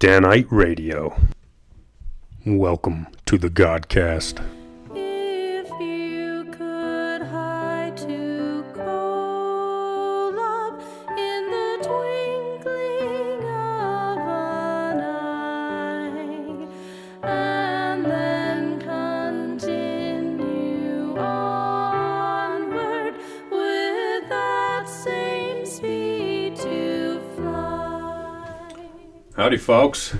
Danite Radio. Welcome to the Godcast. If you could hide to cold love in the twinkling of an eye, and then continue onward with that same speed to fly. Howdy, folks.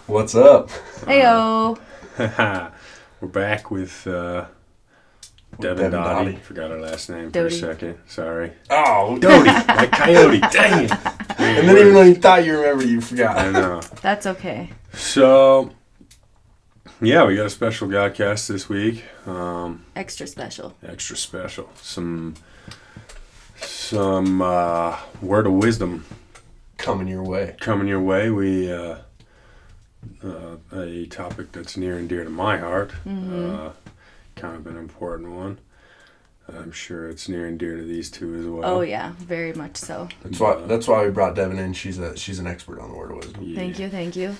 What's up? Heyo. We're back with Devyn Devyn Doty. Doty. Forgot her last name Doty. for a second. Sorry. Oh, Doty, like coyote. Dang it. and then even when you thought you remembered, you forgot. I know. That's okay. So, yeah, we got a special Godcast this week. Extra special. Extra special. Some word of wisdom Coming your way. coming your way. We a topic that's near and dear to my heart. Kind of an important one. I'm sure it's near and dear to these two as well. Oh yeah, very much so. That's why we brought Devyn in. She's an expert on the word of wisdom. Yeah. Thank you.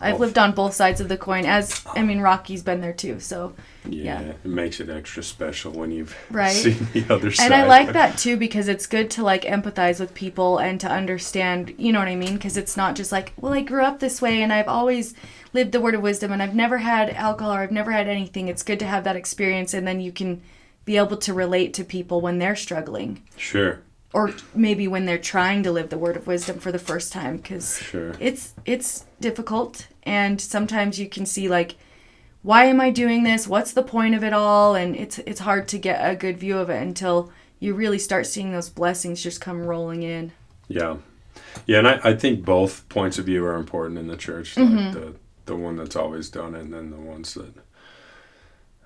I've lived on both sides of the coin, Rocky's been there too, so Yeah, it makes it extra special when you've Right. seen the other side. and I like that too because it's good to like empathize with people and to understand, you know what I mean? Because it's not just like, well, I grew up this way and I've always lived the word of wisdom and I've never had alcohol or I've never had anything. It's good to have that experience and then you can be able to relate to people when they're struggling. Sure. Or maybe when they're trying to live the word of wisdom for the first time, because Sure. it's difficult, and sometimes you can see like, why am I doing this? What's the point of it all? And it's hard to get a good view of it until you really start seeing those blessings just come rolling in. Yeah. Yeah, and I think both points of view are important in the church. Like the one that's always done it and then the ones that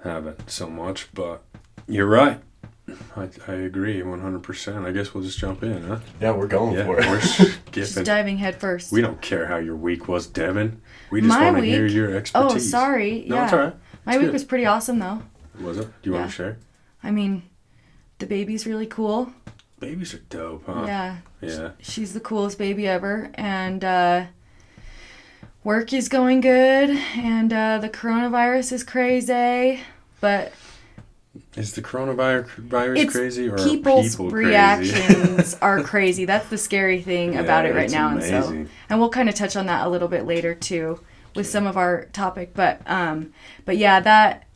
haven't so much. But you're right. I agree 100%. I guess we'll just jump in, huh? Yeah, we're going Yeah, for it. we're Just skipping. diving head first. We don't care how your week was, Devyn. We just My want to hear week? your expertise. Oh, sorry. No, Yeah. it's all right. My It's week good. was pretty awesome though. Was it? Do you want Yeah. to share? I mean, the baby's really cool. Babies are dope, huh? Yeah. Yeah. She's the coolest baby ever, and work is going good, and the coronavirus is crazy, but Is the coronavirus it's crazy or people's are people crazy? reactions are crazy. That's the scary thing about it right it's now, amazing. and we'll kind of touch on that a little bit later too, with some of our topic. But yeah,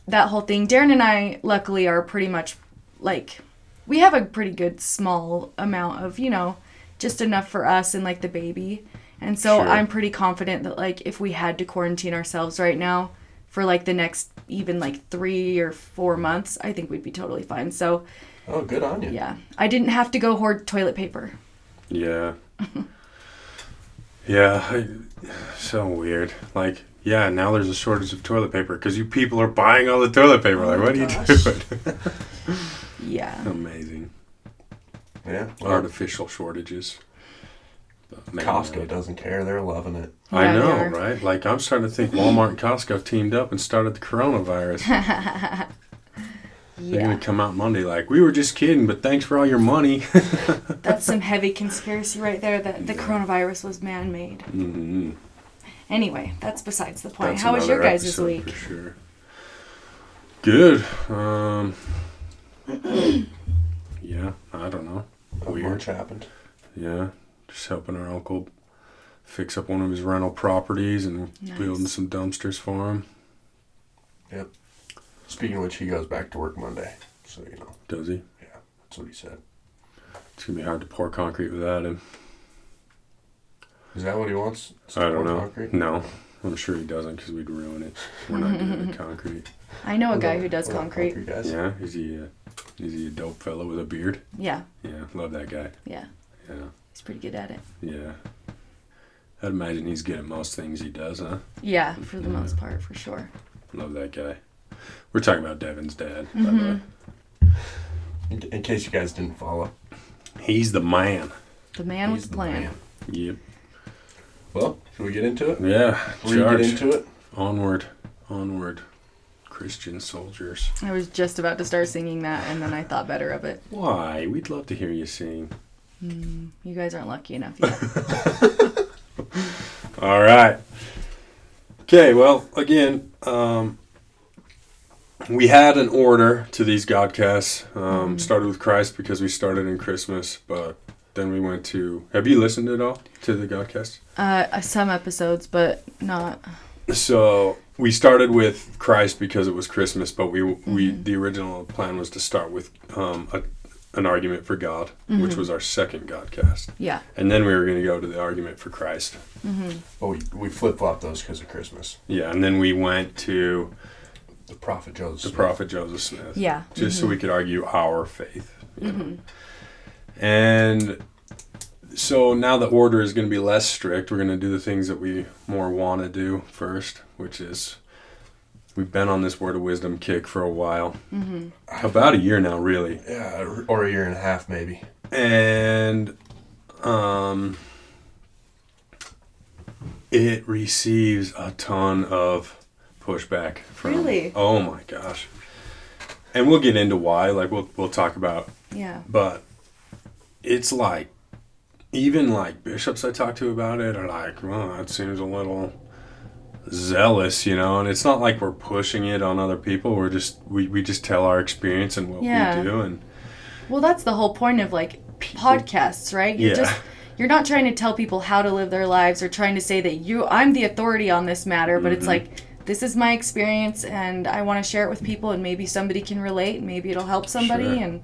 that whole thing. Darren and I, luckily, are pretty much like, we have a pretty good small amount of, just enough for us and like the baby. And so Sure. I'm pretty confident that like if we had to quarantine ourselves right now for like the next even like 3 or 4 months, I think we'd be totally fine. So Oh, good on you. yeah, I didn't have to go hoard toilet paper. Yeah. Yeah. So weird. Like, yeah, now there's a shortage of toilet paper because you people are buying all the toilet paper. Like, what are you gosh. doing? Yeah. Amazing. Yeah. Well, Artificial shortages. But maybe Costco not. doesn't care. They're loving it. I Yeah, they know, are. right? Like, I'm starting to think Walmart and Costco have teamed up and started the coronavirus. They're going Yeah. to come out Monday like, we were just kidding, but thanks for all your money. That's some heavy conspiracy right there that the coronavirus was man-made. Mm-hmm. Anyway, that's besides the point. That's How was your another guys' episode week? For sure. Good. Yeah, I don't know. Not Weird. much happened. Yeah, just helping our uncle fix up one of his rental properties and Nice. building some dumpsters for him. Yep. Speaking of which, he goes back to work Monday. So, Does he? yeah, that's what he said. It's going to be hard to pour concrete without him. Is that what he wants? I don't know. Concrete? No, I'm sure he doesn't because we'd ruin it. We're not good at concrete. I know a We're guy not- who does we're not concrete. guys. Yeah, is he a dope fellow with a beard? Yeah, Yeah, love that guy. yeah. Yeah, He's pretty good at it. yeah. I'd imagine he's good at most things he does, huh? Yeah, for the Yeah. most part, for sure. Love that guy. We're talking about Devyn's dad, by the way. In case you guys didn't follow. He's the man. The man He's with the plan. man. Yep. Well, should we get into it? Yeah. Will you Charge. get into it? Onward. Onward. Christian soldiers. I was just about to start singing that, and then I thought better of it. Why? We'd love to hear you sing. You guys aren't lucky enough yet. All right. Okay, well, again, we had an order to these Godcasts. Started with Christ because we started in Christmas, but then we went to... Have you listened at all to the Godcasts? Some episodes, but not... So we started with Christ because it was Christmas, but we the original plan was to start with an argument for God, which was our second Godcast. Yeah. And then we were going to go to the argument for Christ. Oh, we flip-flopped those because of Christmas. Yeah, and then we went to The Prophet Joseph Smith. Prophet Joseph Smith. Yeah. Just so we could argue our faith. You know? And so now the order is going to be less strict. We're going to do the things that we more want to do first, which is we've been on this Word of Wisdom kick for a while. About a year now, really. Yeah, or a year and a half maybe. And it receives a ton of pushback from... Really? Oh my gosh. And we'll get into why, like we'll talk about. Yeah. But it's like, even like bishops I talk to about it are like, well, that seems a little zealous, you know, and it's not like we're pushing it on other people. We're just, we just tell our experience and what we do. And well, that's the whole point of like podcasts, right? You're not trying to tell people how to live their lives or trying to say that I'm the authority on this matter, but it's like, this is my experience and I want to share it with people and maybe somebody can relate and maybe it'll help somebody. Sure. And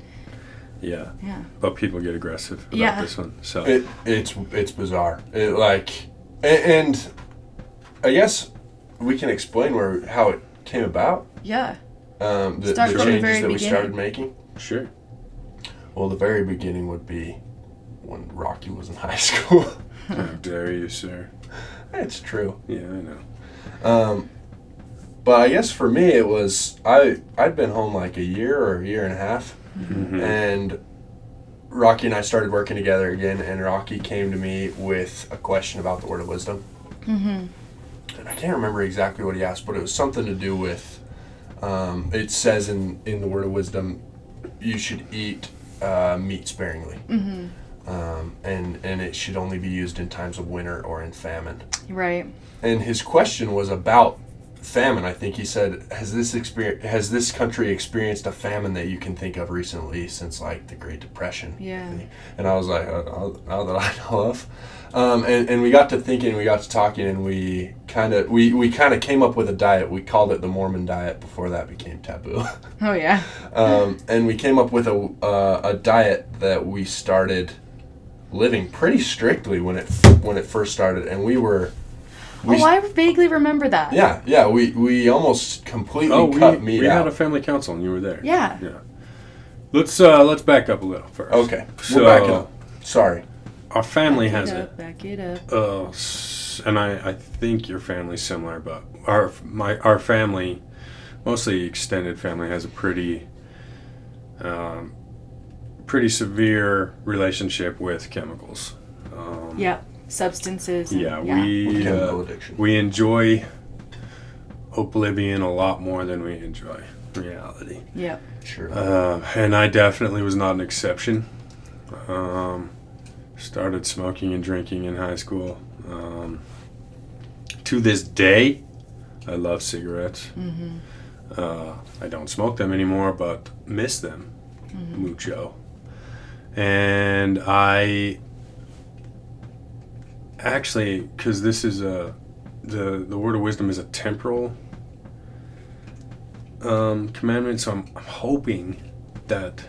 yeah. Yeah. But people get aggressive about this one. So it's bizarre. And I guess we can explain how it came about. Yeah. The Start from the changes very that we beginning. started making. Sure. Well, the very beginning would be when Rocky was in high school. How dare you, sir? It's true. Yeah, I know. But I guess for me it was I'd been home like a year or a year and a half, and Rocky and I started working together again, and Rocky came to me with a question about the Word of Wisdom. And I can't remember exactly what he asked, but it was something to do with it says in the Word of Wisdom you should eat meat sparingly. And it should only be used in times of winter or in famine. Right. And his question was about famine. I think he said, has this country experienced a famine that you can think of recently since like the Great Depression? Yeah. And I was like, not that I know of. And we got to thinking, we got to talking, and we kind of came up with a diet. We called it the Mormon diet before that became taboo. Oh yeah. And we came up with a diet that we started living pretty strictly when it first started, and I vaguely remember that. Yeah, we almost completely cut meat out. We had a family council and you were there. Yeah. Yeah. Let's back up a little first. Okay. So, we're backing up. Sorry. Our family has it. Back it up. And I think your family's similar, but our family, mostly extended family, has a pretty severe relationship with chemicals. Substances. We enjoy oblivion a lot more than we enjoy reality. Yep. Sure. And I definitely was not an exception. Started smoking and drinking in high school. To this day, I love cigarettes. I don't smoke them anymore, but miss them mucho. And I actually, because this is the Word of Wisdom is a temporal commandment, so I'm hoping that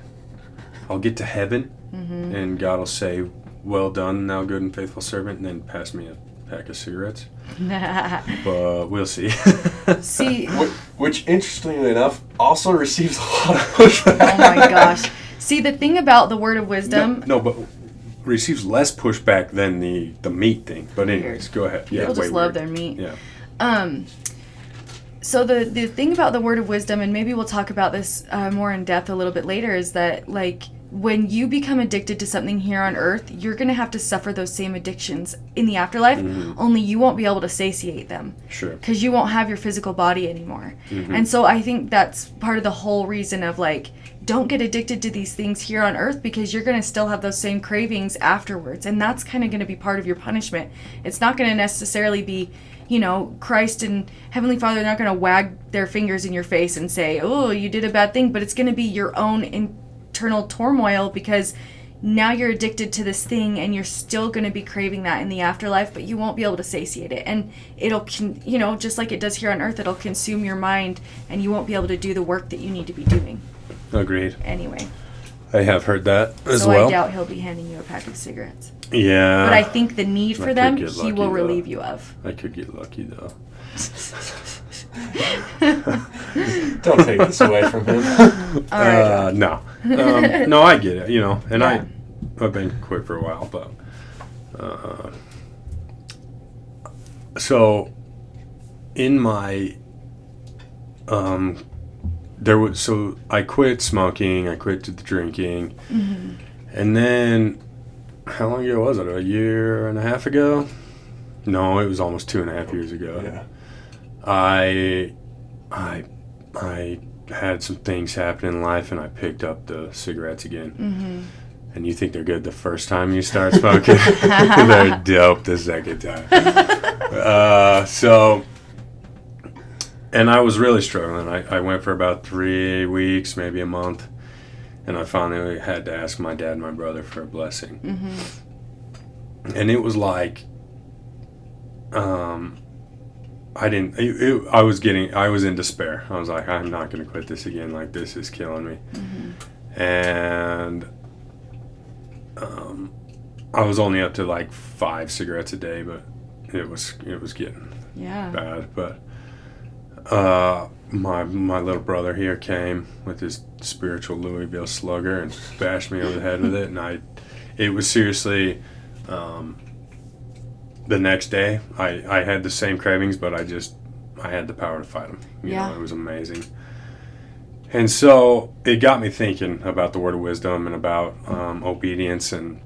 I'll get to heaven and God will say, well done, thou good and faithful servant, and then pass me a pack of cigarettes. But we'll see. Which, interestingly enough, also receives a lot of pushback. Oh my gosh. See, the thing about the Word of Wisdom... No, but receives less pushback than the meat thing. But anyways, go ahead. People just love their meat. Yeah. So the thing about the Word of Wisdom, and maybe we'll talk about this more in depth a little bit later, is that like when you become addicted to something here on earth, you're going to have to suffer those same addictions in the afterlife, only you won't be able to satiate them. Sure. Because you won't have your physical body anymore. And so I think that's part of the whole reason of like, don't get addicted to these things here on earth because you're going to still have those same cravings afterwards. And that's kind of going to be part of your punishment. It's not going to necessarily be Christ and Heavenly Father are not going to wag their fingers in your face and say, oh, you did a bad thing, but it's going to be your own internal turmoil because now you're addicted to this thing and you're still going to be craving that in the afterlife, but you won't be able to satiate it. And it'll, just like it does here on earth, it'll consume your mind and you won't be able to do the work that you need to be doing. Agreed. Anyway. I have heard that as So well. I doubt he'll be handing you a pack of cigarettes. Yeah. But I think the need for them, he will relieve you of. I could get lucky, though. Don't take this away from him. All right. No. No, I get it, and Yeah. I've been quit for a while, but so in my I quit smoking, I quit the drinking, and then how long ago was it? A year and a half ago? No, it was almost 2.5 years ago. Yeah. I had some things happen in life, and I picked up the cigarettes again. And you think they're good the first time you start smoking? They're dope the second time. And I was really struggling. I went for about 3 weeks, maybe a month, and I finally had to ask my dad and my brother for a blessing. And it was like, I was in despair. I was like, I'm not going to quit this again. Like, this is killing me. And I was only up to like 5 cigarettes a day, but it was getting bad. But my little brother here came with his spiritual Louisville Slugger and bashed me over the head with it, and it was seriously. The next day, I had the same cravings, but I had the power to fight them. It was amazing. And so it got me thinking about the word of wisdom and about obedience, so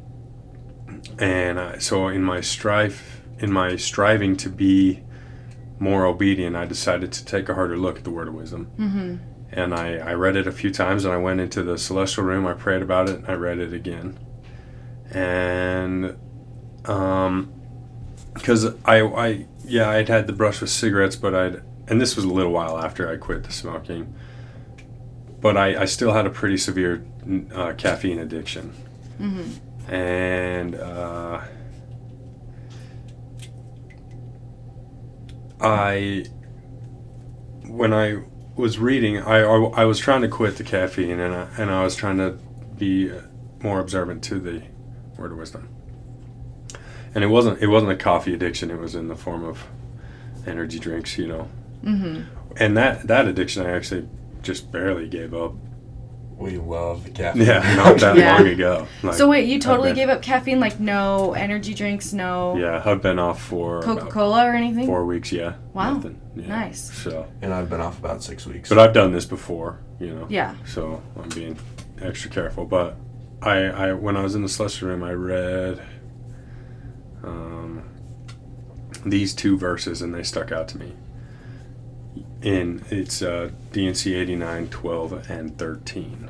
in my striving to be more obedient, I decided to take a harder look at the word of wisdom. And I read it a few times, and I went into the celestial room, I prayed about it, and I read it again. And because I'd had the brush with cigarettes, but and this was a little while after I quit the smoking, but I still had a pretty severe caffeine addiction. And when I was reading, I was trying to quit the caffeine, and I was trying to be more observant to the word of wisdom. And it wasn't a coffee addiction. It was in the form of energy drinks, And that addiction I actually just barely gave up. We love the caffeine. Yeah, not that long ago. So wait, you totally gave up caffeine? Like no energy drinks, no... Yeah, I've been off for... Coca-Cola or anything? 4 weeks, yeah. Wow. Nothing. Yeah. Nice. So. And I've been off about 6 weeks. But I've done this before, Yeah. So I'm being extra careful. But I when I was in the celestial room, I read... these 2 verses, and they stuck out to me. It's D&C 89, 12, and 13.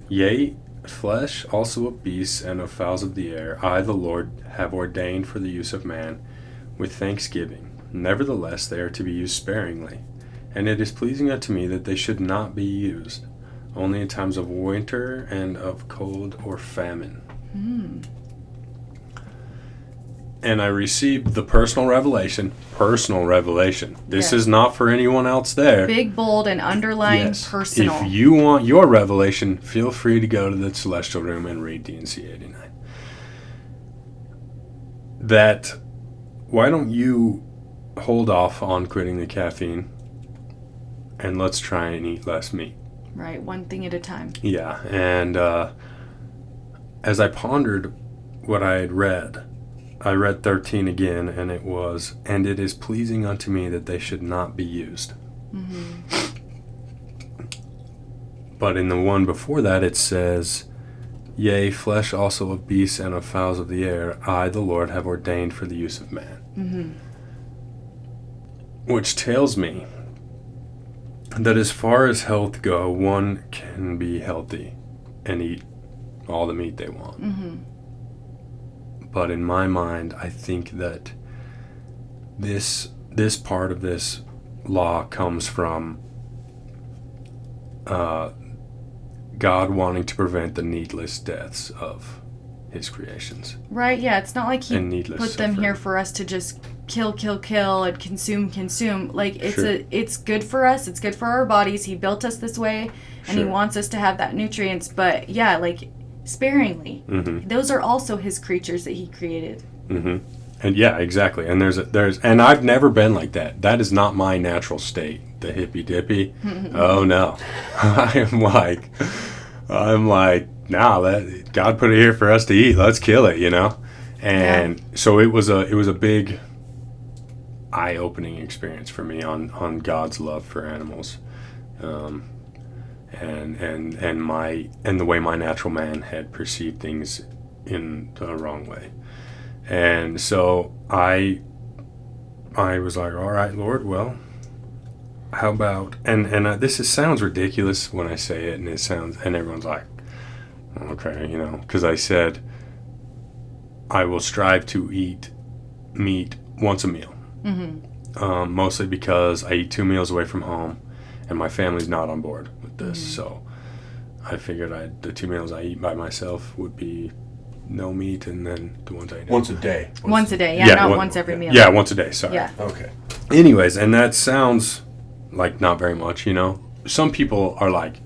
Yea, flesh also of beasts and of fowls of the air, I, the Lord, have ordained for the use of man, with thanksgiving. Nevertheless, they are to be used sparingly. And it is pleasing unto me that they should not be used, only in times of winter and of cold or famine. And I received the personal revelation. This is not for anyone else there. Big, bold, and underlined personal. If you want your revelation, feel free to go to the celestial room and read D&C 89. That, why don't you hold off on quitting the caffeine, and let's try and eat less meat. Right, one thing at a time. Yeah, and as I pondered what I had read, I read 13 again, and it was, and it is pleasing unto me that they should not be used. But in the one before that, it says, yea, flesh also of beasts and of fowls of the air, I, the Lord, have ordained for the use of man. Which tells me that as far as health go, one can be healthy and eat all the meat they want. But in my mind, I think that this part of this law comes from God wanting to prevent the needless deaths of his creations. Right, yeah. It's not like he needless put them suffering. here for us to just kill and consume. Like, Sure. it's good for us. It's good for our bodies. He built us this way, and he Sure. wants us to have that nutrients. But, yeah, like, sparingly. Mm-hmm. Those are also his creatures that he created. Mm-hmm. And yeah, exactly. And and I've never been like that. That is not my natural state. The hippy dippy. Oh no. I'm like, nah, that God put it here for us to eat. Let's kill it, And so it was a big eye-opening experience for me on God's love for animals. And the way my natural man had perceived things in the wrong way. And so I was like, all right, Lord, well, how about, and this sounds ridiculous when I say it, and everyone's like, okay, because I said, I will strive to eat meat once a meal. Mm-hmm. Mostly because I eat 2 meals away from home, and my family's not on board with this. Mm-hmm. So I figured the 2 meals I eat by myself would be no meat, and then the ones I eat. Once a day. Once a day, yeah, not once every meal. Yeah, once a day, sorry. Yeah. Okay. Anyways, and that sounds like not very much, Some people are like,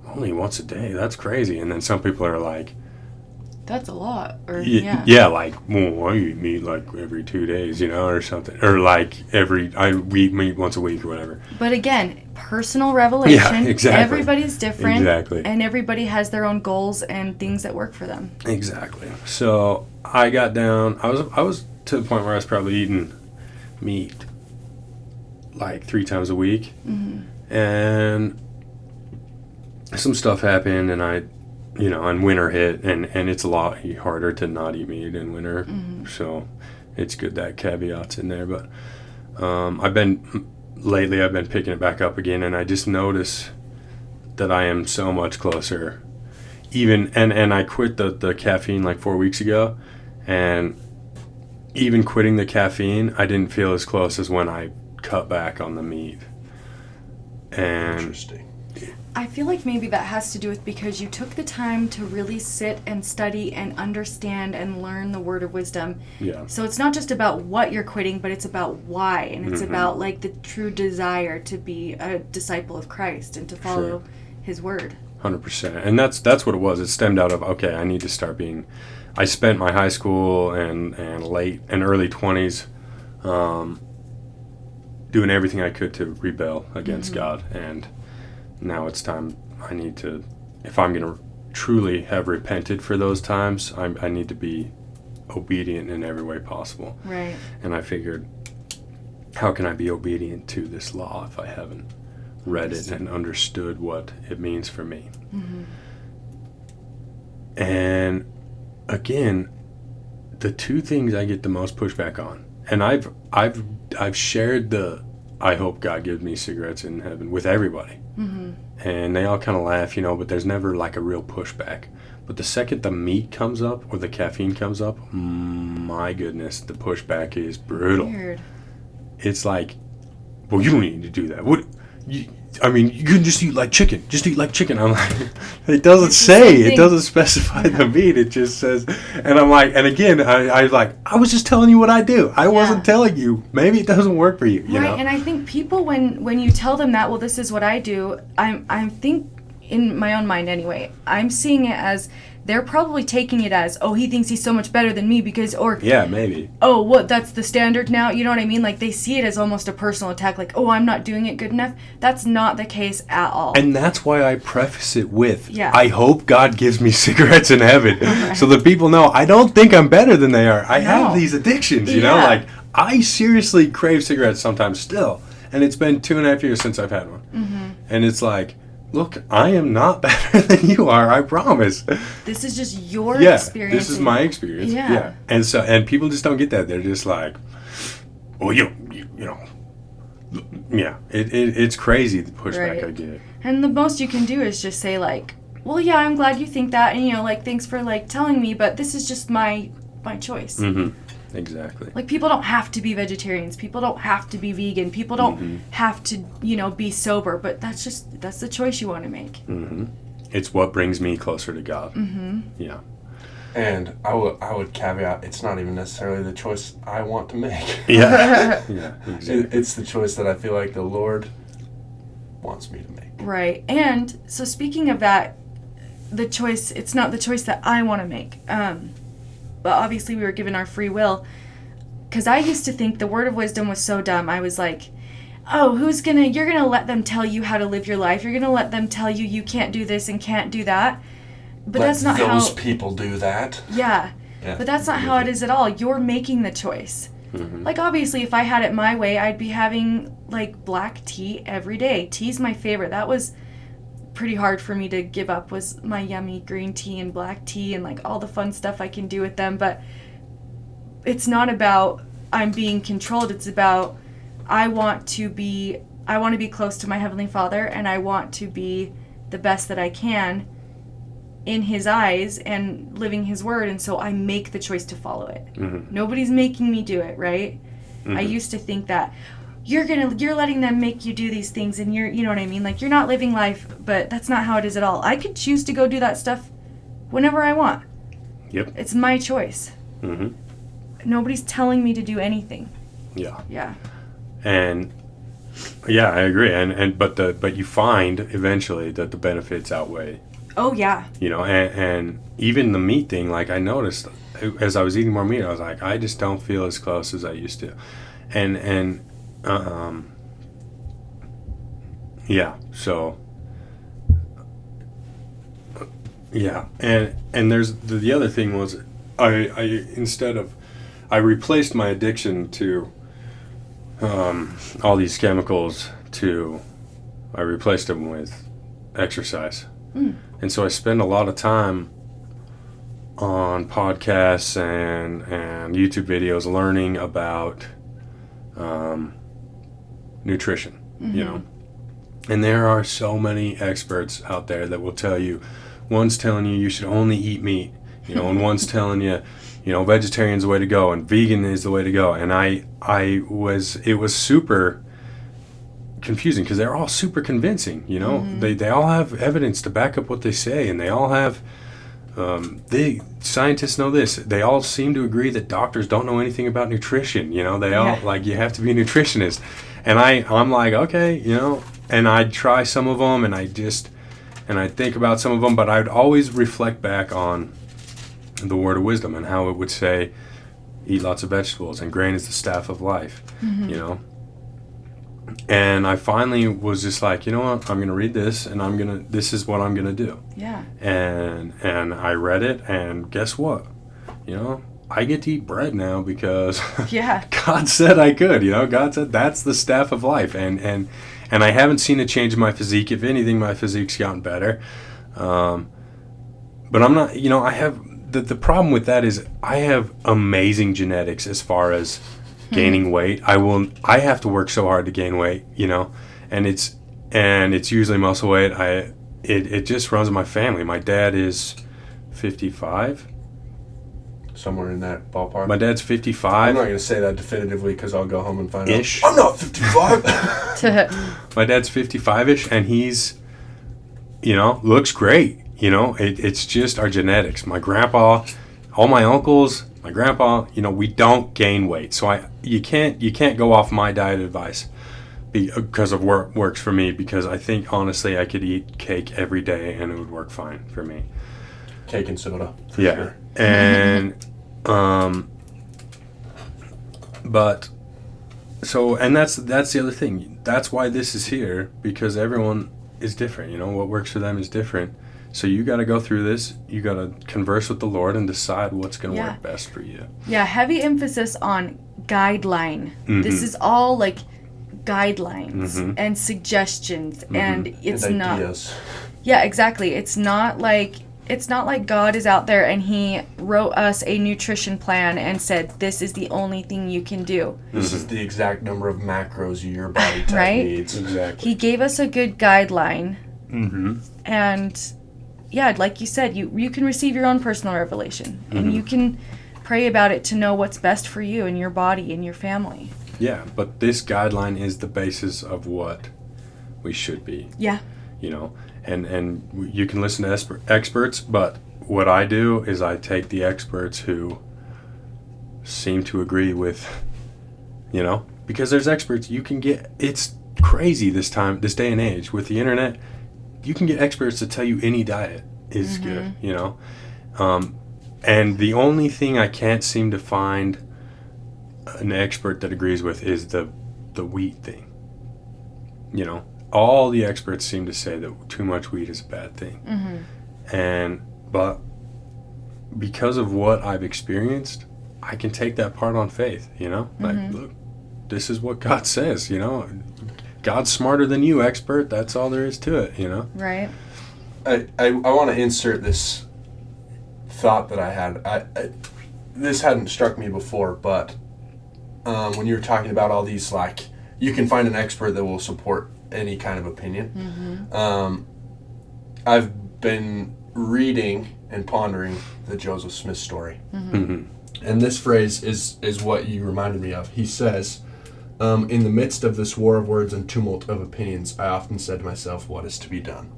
only once a day, that's crazy. And then some people are like, that's a lot. Or yeah, like, well, I eat meat like every 2 days, or something. Or like I eat meat once a week or whatever. But again, personal revelation. Yeah, exactly. Everybody's different. Exactly. And everybody has their own goals and things that work for them. Exactly. So I got down, I was to the point where I was probably eating meat like 3 times a week. Mm-hmm. And some stuff happened, and and winter hit, and it's a lot harder to not eat meat in winter. Mm-hmm. So it's good that caveat's in there. But I've been picking it back up again, and I just notice that I am so much closer. Even and I quit the caffeine like 4 weeks ago, and even quitting the caffeine, I didn't feel as close as when I cut back on the meat. And interesting. I feel like maybe that has to do with because you took the time to really sit and study and understand and learn the word of wisdom. Yeah. So it's not just about what you're quitting, but it's about why, and it's about like the true desire to be a disciple of Christ and to follow his word. 100%. And that's what it was. It stemmed out of, okay, I need to start being, I spent my high school and late and early 20s doing everything I could to rebel against God, and now it's time. I need to, if I'm going to truly have repented for those times, I need to be obedient in every way possible. Right. And I figured, how can I be obedient to this law if I haven't read it and understood what it means for me? Mm-hmm. And again, the 2 things I get the most pushback on, and I've shared the I hope God gives me cigarettes in heaven with everybody. Mm-hmm. And they all kind of laugh, but there's never like a real pushback. But the second the meat comes up or the caffeine comes up, my goodness, the pushback is brutal. Weird. It's like, well, you don't need to do that. You can just eat like chicken. Just eat like chicken. I'm like, it doesn't say. It doesn't specify the meat. It just says, and I'm like, and again, I was just telling you what I do. I wasn't telling you. Maybe it doesn't work for you. You know? And I think people, when you tell them that, well, this is what I do, I think in my own mind anyway, I'm seeing it as they're probably taking it as, oh, he thinks he's so much better than me because, or yeah, maybe. Oh, what? That's the standard now. You know what I mean? Like they see it as almost a personal attack. Like, oh, I'm not doing it good enough. That's not the case at all. And that's why I preface it with, yeah. I hope God gives me cigarettes in heaven, so that people know I don't think I'm better than they are. I have these addictions. You know, like I seriously crave cigarettes sometimes still, and it's been 2.5 years since I've had one, and it's like, look, I am not better than you are, I promise. This is just your experience. This is my experience. Yeah. And people just don't get that. They're just like, well, you know. Yeah. It's crazy, the pushback I get. And the most you can do is just say like, well, yeah, I'm glad you think that, and like thanks for like telling me, but this is just my choice. Mm-hmm. Exactly. Like, people don't have to be vegetarians. People don't have to be vegan. People don't have to, be sober. But that's the choice you want to make. Mm-hmm. It's what brings me closer to God. Mm-hmm. Yeah. And I would caveat, it's not even necessarily the choice I want to make. Yeah. Yeah. Exactly. It's the choice that I feel like the Lord wants me to make. Right. And so speaking of that, the choice, it's not the choice that I want to make. But obviously we were given our free will. Because I used to think the word of wisdom was so dumb. I was like, oh, you're going to let them tell you how to live your life. You're going to let them tell you can't do this and can't do that. But that's not how... those people do that. Yeah. But that's not how it is at all. You're making the choice. Mm-hmm. Like, obviously, if I had it my way, I'd be having, like, black tea every day. Tea's my favorite. That was pretty hard for me to give up, was my yummy green tea and black tea and, like, all the fun stuff I can do with them. But it's not about I'm being controlled. It's about I want to be close to my Heavenly Father, and I want to be the best that I can in His eyes and living His word, and so I make the choice to follow it. Mm-hmm. Nobody's making me do it, right? Mm-hmm. I used to think that you're letting them make you do these things, and you know what I mean? Like, you're not living life, but that's not how it is at all. I could choose to go do that stuff whenever I want. Yep. It's my choice. Mm-hmm. Nobody's telling me to do anything. Yeah. Yeah. And yeah, I agree. But you find eventually that the benefits outweigh. Oh, yeah. And even the meat thing, like, I noticed as I was eating more meat, I was like, I just don't feel as close as I used to. Yeah, so, yeah. And there's, the other thing was, I replaced my addiction to all these chemicals I replaced them with exercise. And so I spend a lot of time on podcasts and YouTube videos learning about nutrition, And there are so many experts out there that will tell you, one's telling you should only eat meat, and one's telling you, vegetarian's the way to go and vegan is the way to go. And it was super confusing because they're all super convincing, they all have evidence to back up what they say, and they all have scientists know this. They all seem to agree that doctors don't know anything about nutrition. They all like, you have to be a nutritionist, and I'm like, okay, and I'd try some of them, and I'd think about some of them, but I'd always reflect back on the word of wisdom and how it would say, eat lots of vegetables, and grain is the staff of life, And I finally was just like, you know what, I'm going to read this, and this is what I'm going to do. Yeah. And I read it, and guess what? I get to eat bread now because God said I could, God said that's the staff of life. And I haven't seen a change in my physique. If anything, my physique's gotten better. But I'm not, I have, the problem with that is I have amazing genetics as far as gaining weight. I have to work so hard to gain weight, and it's usually muscle weight. It just runs in my family. My dad is 55. Somewhere in that ballpark. My dad's 55. I'm not going to say that definitively because I'll go home and find out. I'm not 55. My dad's 55-ish, and he's, looks great. It's just our genetics. My grandpa, all my uncles, my grandpa, we don't gain weight. So you can't go off my diet advice because of what works for me, because I think, honestly, I could eat cake every day and it would work fine for me. Cake and soda, for sure. And, but, so, and that's the other thing. That's why this is here, because everyone is different, what works for them is different. So you got to go through this. You got to converse with the Lord and decide what's going to work best for you. Yeah, heavy emphasis on guideline. Mm-hmm. This is all like guidelines and suggestions, and it's not. Ideas. Yeah, exactly. It's not like God is out there and He wrote us a nutrition plan and said, this is the only thing you can do. This is the exact number of macros your body type needs. Exactly. He gave us a good guideline. And yeah, like you said, you can receive your own personal revelation, and you can pray about it to know what's best for you and your body and your family. Yeah, but this guideline is the basis of what we should be. Yeah. You know, and you can listen to experts, but what I do is I take the experts who seem to agree with, you know, because there's experts you can get. It's crazy this day and age with the internet. You can get experts to tell you any diet is good, you know. And the only thing I can't seem to find an expert that agrees with is the wheat thing. You know, all the experts seem to say that too much wheat is a bad thing. But because of what I've experienced, I can take that part on faith, you know? Like, look, this is what God says, you know? God's smarter than you, expert. That's all there is to it, you know? Right. I want to insert this thought that I had. This hadn't struck me before, but when you were talking about all these, like, you can find an expert that will support any kind of opinion. I've been reading and pondering the Joseph Smith story. And this phrase is what you reminded me of. He says, in the midst of this war of words and tumult of opinions, I often said to myself, what is to be done?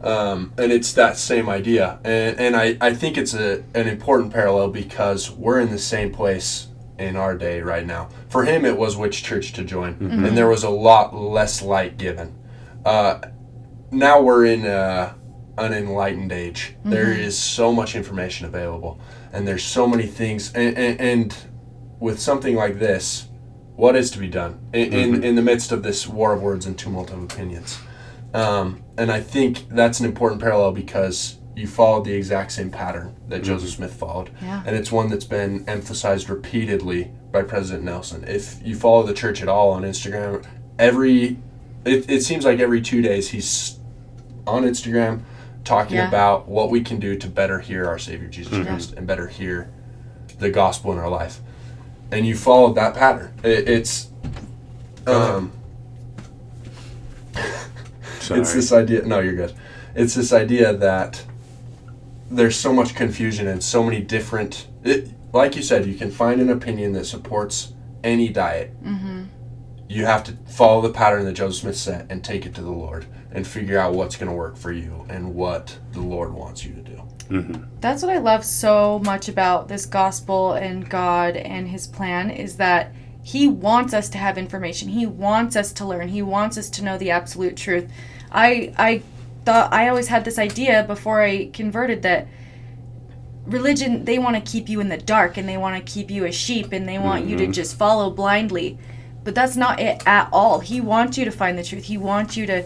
And it's that same idea. And I think it's an important parallel because we're in the same place in our day right now. For him, it was which church to join. And there was a lot less light given. Now we're in an enlightened age. There is so much information available. And there's so many things. And with something like this, what is to be done in the midst of this war of words and tumult of opinions? And I think that's an important parallel because you followed the exact same pattern that Joseph Smith followed. Yeah. And it's one that's been emphasized repeatedly by President Nelson. If you follow the church at all on Instagram, it seems like every 2 days he's on Instagram talking about what we can do to better hear our Savior Jesus Christ and better hear the gospel in our life. And you followed that pattern. It's this idea. No, you're good. It's this idea that there's so much confusion and so many different. Like you said, you can find an opinion that supports any diet. You have to follow the pattern that Joseph Smith set and take it to the Lord and figure out what's going to work for you and what the Lord wants you to do. That's what I love so much about this gospel and God and his plan is that he wants us to have information. He wants us to learn. He wants us to know the absolute truth. I thought I always had this idea before I converted that religion, they want to keep you in the dark and they want to keep you as sheep and they want you to just follow blindly. But that's not it at all. He wants you to find the truth. He wants you to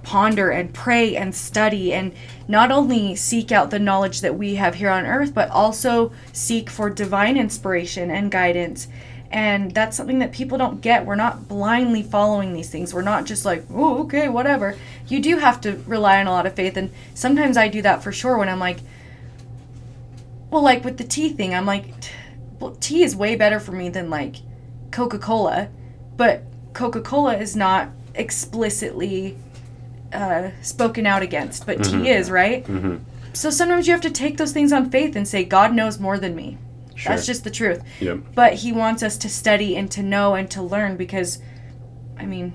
ponder and pray and study and not only seek out the knowledge that we have here on earth, but also seek for divine inspiration and guidance. And that's something that people don't get. We're not blindly following these things. We're not just like, oh, okay, whatever. You do have to rely on a lot of faith. And sometimes I do that for sure when I'm like, well, like with the tea thing, I'm like, well, tea is way better for me than like Coca-Cola. But Coca-Cola is not explicitly spoken out against, but tea is, right? So sometimes you have to take those things on faith and say, God knows more than me. Sure. That's just the truth. Yep. But he wants us to study and to know and to learn because, I mean,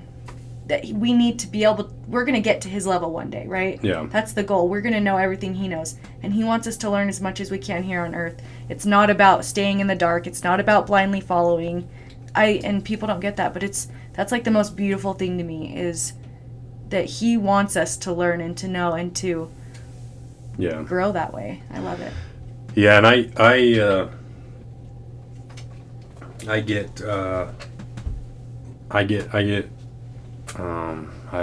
that we need to be able, we're going to get to his level one day, right? Yeah. That's the goal. We're going to know everything he knows. And he wants us to learn as much as we can here on earth. It's not about staying in the dark. It's not about blindly following. And people don't get that, but that's like the most beautiful thing to me is that he wants us to learn and to know and to grow that way. I love it. Yeah, and I get I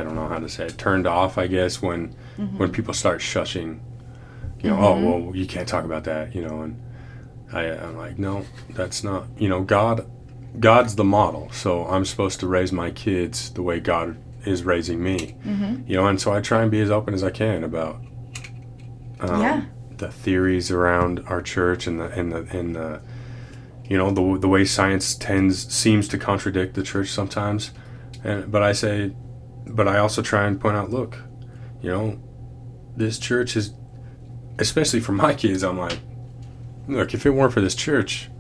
don't know how to say it, turned off, I guess, when people start shushing, you know, oh, well, you can't talk about that, you know, and I'm like, no, that's not, you know, God's the model, so I'm supposed to raise my kids the way God is raising me, you know, and so I try and be as open as I can about the theories around our church and the you know, the way science seems to contradict the church sometimes, but I also try and point out, look, you know, this church is, especially for my kids, I'm like, look, if it weren't for this church,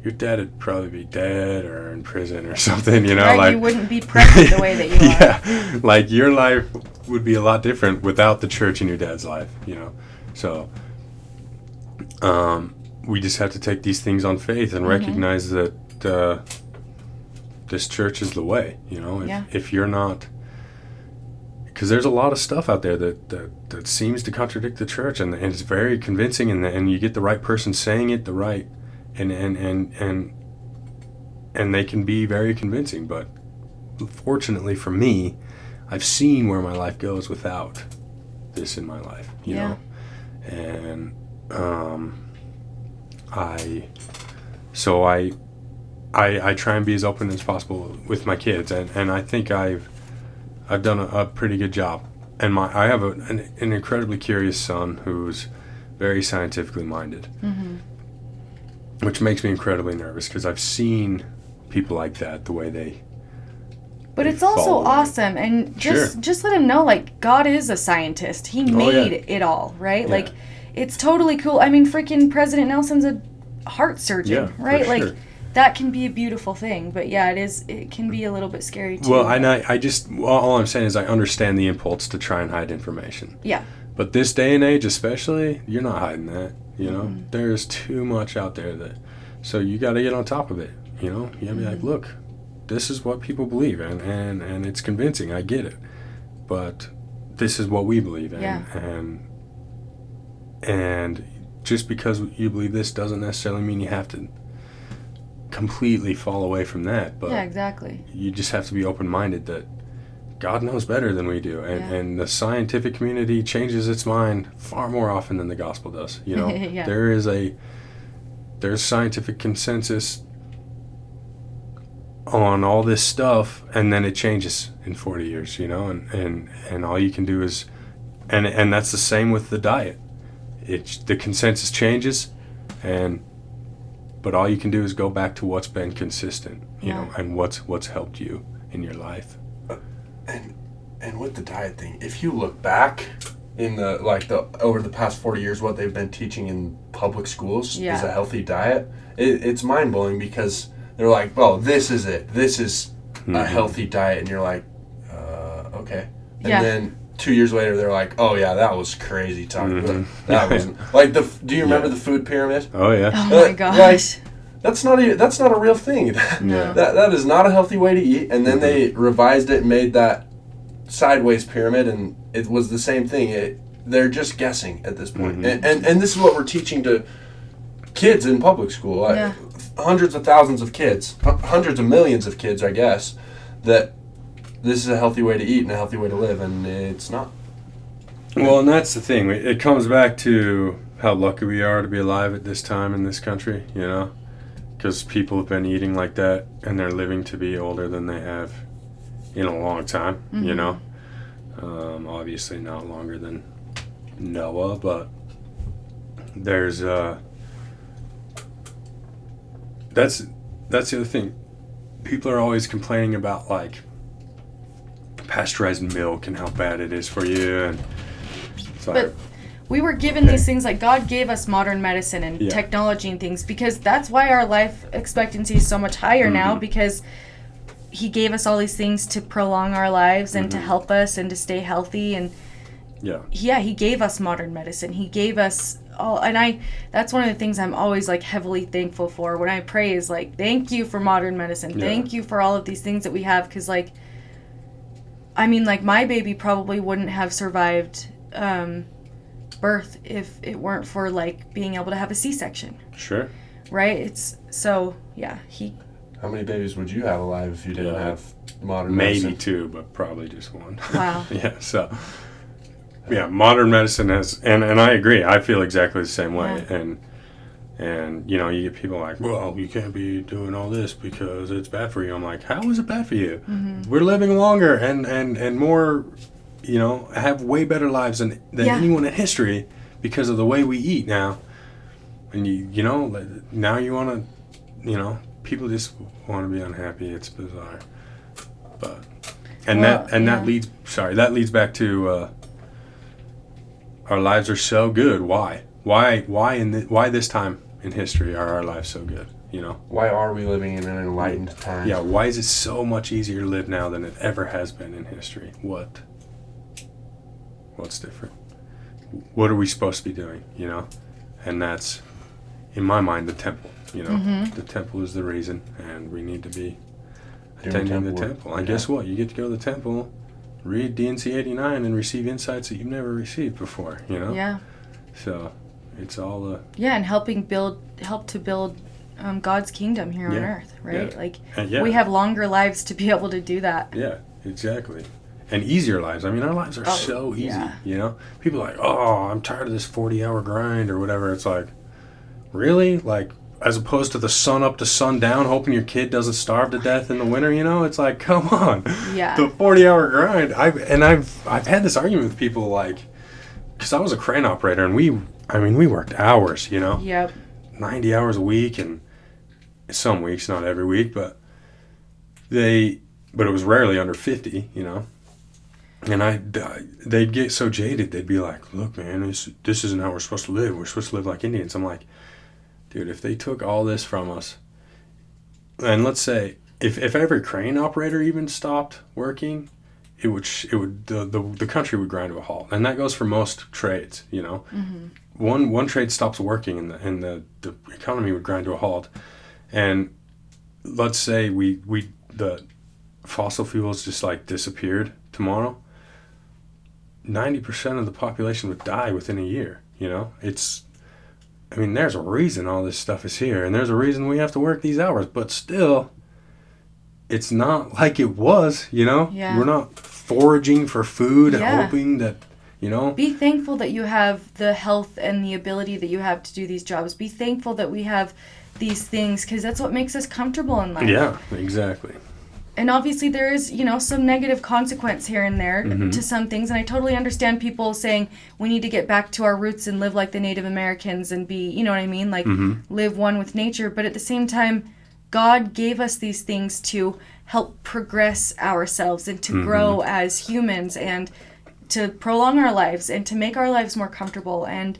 your dad would probably be dead or in prison or something, you know? Right, like, you wouldn't be present the way that you are. Yeah, like your life would be a lot different without the church in your dad's life, you know? So, we just have to take these things on faith and recognize that this church is the way, you know? If you're not... Because there's a lot of stuff out there that seems to contradict the church, and it's very convincing, and you get the right person saying it the right... And they can be very convincing, but fortunately for me, I've seen where my life goes without this in my life, you know? And I try and be as open as possible with my kids, and I think I've done a pretty good job. And I have an incredibly curious son who's very scientifically minded. Which makes me incredibly nervous because I've seen people like that, the way they... But it's also awesome, and just let him know, like, God is a scientist. He made it all, right? Yeah. Like, it's totally cool. I mean, freaking President Nelson's a heart surgeon, right? Like, that can be a beautiful thing, but yeah, it can be a little bit scary too. Well, and I just, all I'm saying is I understand the impulse to try and hide information. Yeah. But this day and age especially, you're not hiding that. You know, there's too much out there so you got to get on top of it. You know, you got to be like, look, this is what people believe, and it's convincing. I get it, but this is what we believe in, and just because you believe this doesn't necessarily mean you have to completely fall away from that. But exactly. You just have to be open-minded that God knows better than we do, and the scientific community changes its mind far more often than the gospel does. You know, there's scientific consensus on all this stuff, and then it changes in 40 years. You know, and all you can do is, and that's the same with the diet. The consensus changes, but all you can do is go back to what's been consistent. You know, and what's helped you in your life. And with the diet thing, if you look back in over the past 40 years, what they've been teaching in public schools is a healthy diet. It's mind blowing because they're like, well, this is it. This is a healthy diet, and you're like, okay. And then 2 years later, they're like, oh yeah, that was crazy talking about. That wasn't like do you remember the food pyramid? Oh yeah. Oh my gosh. That's not a real thing. No. That is not a healthy way to eat. And then they revised it and made that sideways pyramid, and it was the same thing. They're just guessing at this point. And this is what we're teaching to kids in public school. Hundreds of thousands of kids, hundreds of millions of kids, I guess, that this is a healthy way to eat and a healthy way to live, and it's not. Well, and that's the thing. It comes back to how lucky we are to be alive at this time in this country, you know? Because people have been eating like that, and they're living to be older than they have in a long time, you know? Obviously not longer than Noah, but there's that's the other thing. People are always complaining about, like, pasteurized milk and how bad it is for you, and it's like, but we were given these things, like, God gave us modern medicine and technology and things, because that's why our life expectancy is so much higher now, because he gave us all these things to prolong our lives and to help us and to stay healthy. And he gave us modern medicine. He gave us all, and that's one of the things I'm always, like, heavily thankful for when I pray, is like, thank you for modern medicine. Thank you for all of these things that we have, because, like, I mean, like, my baby probably wouldn't have survived birth if it weren't for, like, being able to have a C-section. Sure. Right? It's so, How many babies would you have alive if you didn't have modern medicine? Maybe 2, but probably just 1. Wow. So modern medicine has, and I agree. I feel exactly the same way. And you know, you get people like, well, you can't be doing all this because it's bad for you. I'm like, how is it bad for you? We're living longer and more, you know, have way better lives than anyone in history because of the way we eat now. And you know, now you want to, you know, people just want to be unhappy. It's bizarre. But that leads back to our lives are so good. Why? why this time in history are our lives so good? You know, why are we living in an enlightened time? Yeah, why is it so much easier to live now than it ever has been in history? What's different? What are we supposed to be doing? You know, and that's, in my mind, the temple. You know, the temple is the reason, and we need to be attending the temple. And guess what? You get to go to the temple, read DNC 89, and receive insights that you've never received before. You know. Yeah. So, it's all and help to build God's kingdom here on earth, right? Yeah. Like yeah. we have longer lives to be able to do that. Yeah, exactly. And easier lives. I mean, our lives are so easy, you know? People are like, oh, I'm tired of this 40-hour grind or whatever. It's like, really? Like, as opposed to the sun up to sundown, hoping your kid doesn't starve to death in the winter, you know? It's like, come on. Yeah. The 40-hour grind. I've had this argument with people, like, because I was a crane operator, and we worked hours, you know? Yep. 90 hours a week, and some weeks, not every week, but it was rarely under 50, you know? And they'd get so jaded, they'd be like, look, man, this isn't how we're supposed to live. We're supposed to live like Indians. I'm like, dude, if they took all this from us, and let's say, if every crane operator even stopped working, the country would grind to a halt. And that goes for most trades, you know? Mm-hmm. One trade stops working, and the economy would grind to a halt. And let's say the fossil fuels just like disappeared tomorrow, 90% of the population would die within a year, you know? There's a reason all this stuff is here, and there's a reason we have to work these hours, but still, it's not like it was, you know? Yeah. We're not foraging for food, hoping that, you know? Be thankful that you have the health and the ability that you have to do these jobs. Be thankful that we have these things, because that's what makes us comfortable in life. Yeah, exactly. And obviously there is, some negative consequence here and there to some things. And I totally understand people saying we need to get back to our roots and live like the Native Americans and be, you know what I mean? Like live one with nature. But at the same time, God gave us these things to help progress ourselves and to grow as humans and to prolong our lives and to make our lives more comfortable. And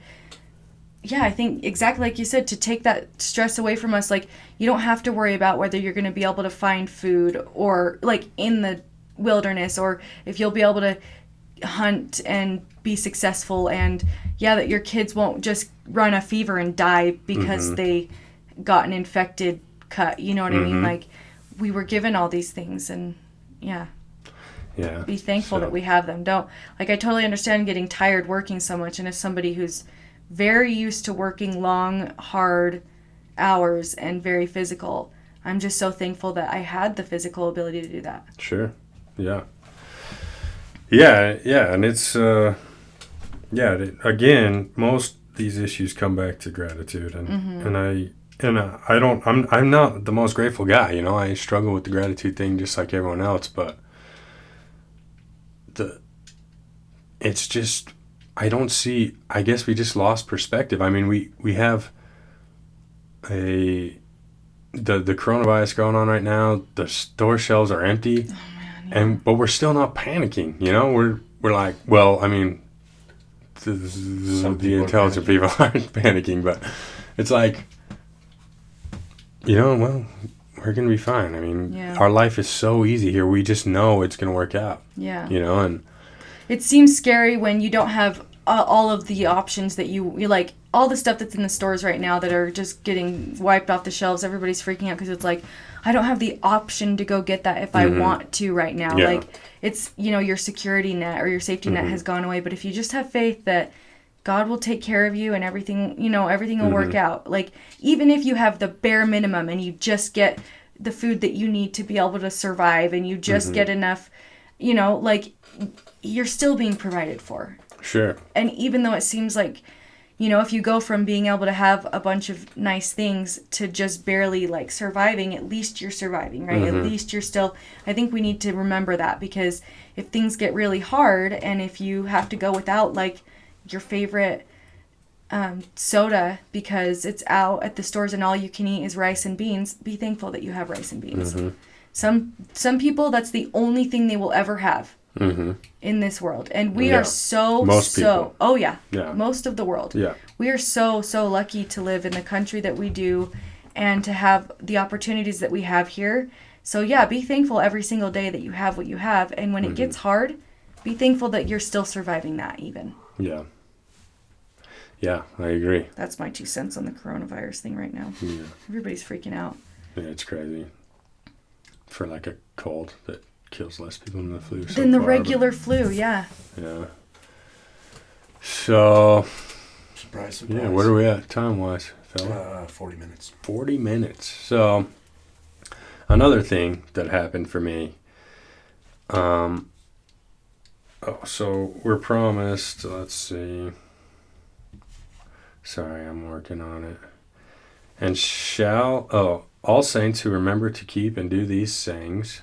yeah, I think exactly like you said, to take that stress away from us. Like, you don't have to worry about whether you're going to be able to find food or like in the wilderness, or if you'll be able to hunt and be successful, and that your kids won't just run a fever and die because they got an infected cut. You know what I mean? Like, we were given all these things, and be thankful that we have them. I totally understand getting tired working so much, and as somebody who's very used to working long, hard hours and very physical, I'm just so thankful that I had the physical ability to do that. Sure. Yeah. Yeah, and it's again, most these issues come back to gratitude, and I'm not the most grateful guy, you know. I struggle with the gratitude thing just like everyone else, but it's just, I guess we just lost perspective. I mean, we have the coronavirus going on right now. The store shelves are empty, but we're still not panicking. You know, we're like, well, I mean, the intelligent people aren't panicking, but it's like, well, we're gonna be fine. I mean, our life is so easy here. We just know it's gonna work out. Yeah. And it seems scary when you don't have all of the options that you like, all the stuff that's in the stores right now that are just getting wiped off the shelves. Everybody's freaking out because it's like, I don't have the option to go get that if I want to right now. Yeah. Like, it's, your security net or your safety net has gone away. But if you just have faith that God will take care of you and everything, everything will work out. Like, even if you have the bare minimum and you just get the food that you need to be able to survive, and you just get enough, like, you're still being provided for. Sure. And even though it seems like, if you go from being able to have a bunch of nice things to just barely like surviving, at least you're surviving, right? At least you're still, I think we need to remember that, because if things get really hard and if you have to go without like your favorite soda because it's out at the stores and all you can eat is rice and beans, be thankful that you have rice and beans. Some people, that's the only thing they will ever have. In this world, and we are most of the world, we are so, so lucky to live in the country that we do and to have the opportunities that we have here. So yeah, be thankful every single day that you have what you have. And when it gets hard, be thankful that you're still surviving that even. Yeah. Yeah, I agree. That's my 2 cents on the coronavirus thing right now. Yeah. Everybody's freaking out. Yeah, it's crazy. For like a cold that kills less people than the flu. Than the regular flu, yeah. Yeah. So, Surprise. yeah, where are we at time-wise, fella? 40 minutes. 40 minutes. So, another thing that happened for me, so we're promised, let's see. Sorry, I'm working on it. And all saints who remember to keep and do these sayings,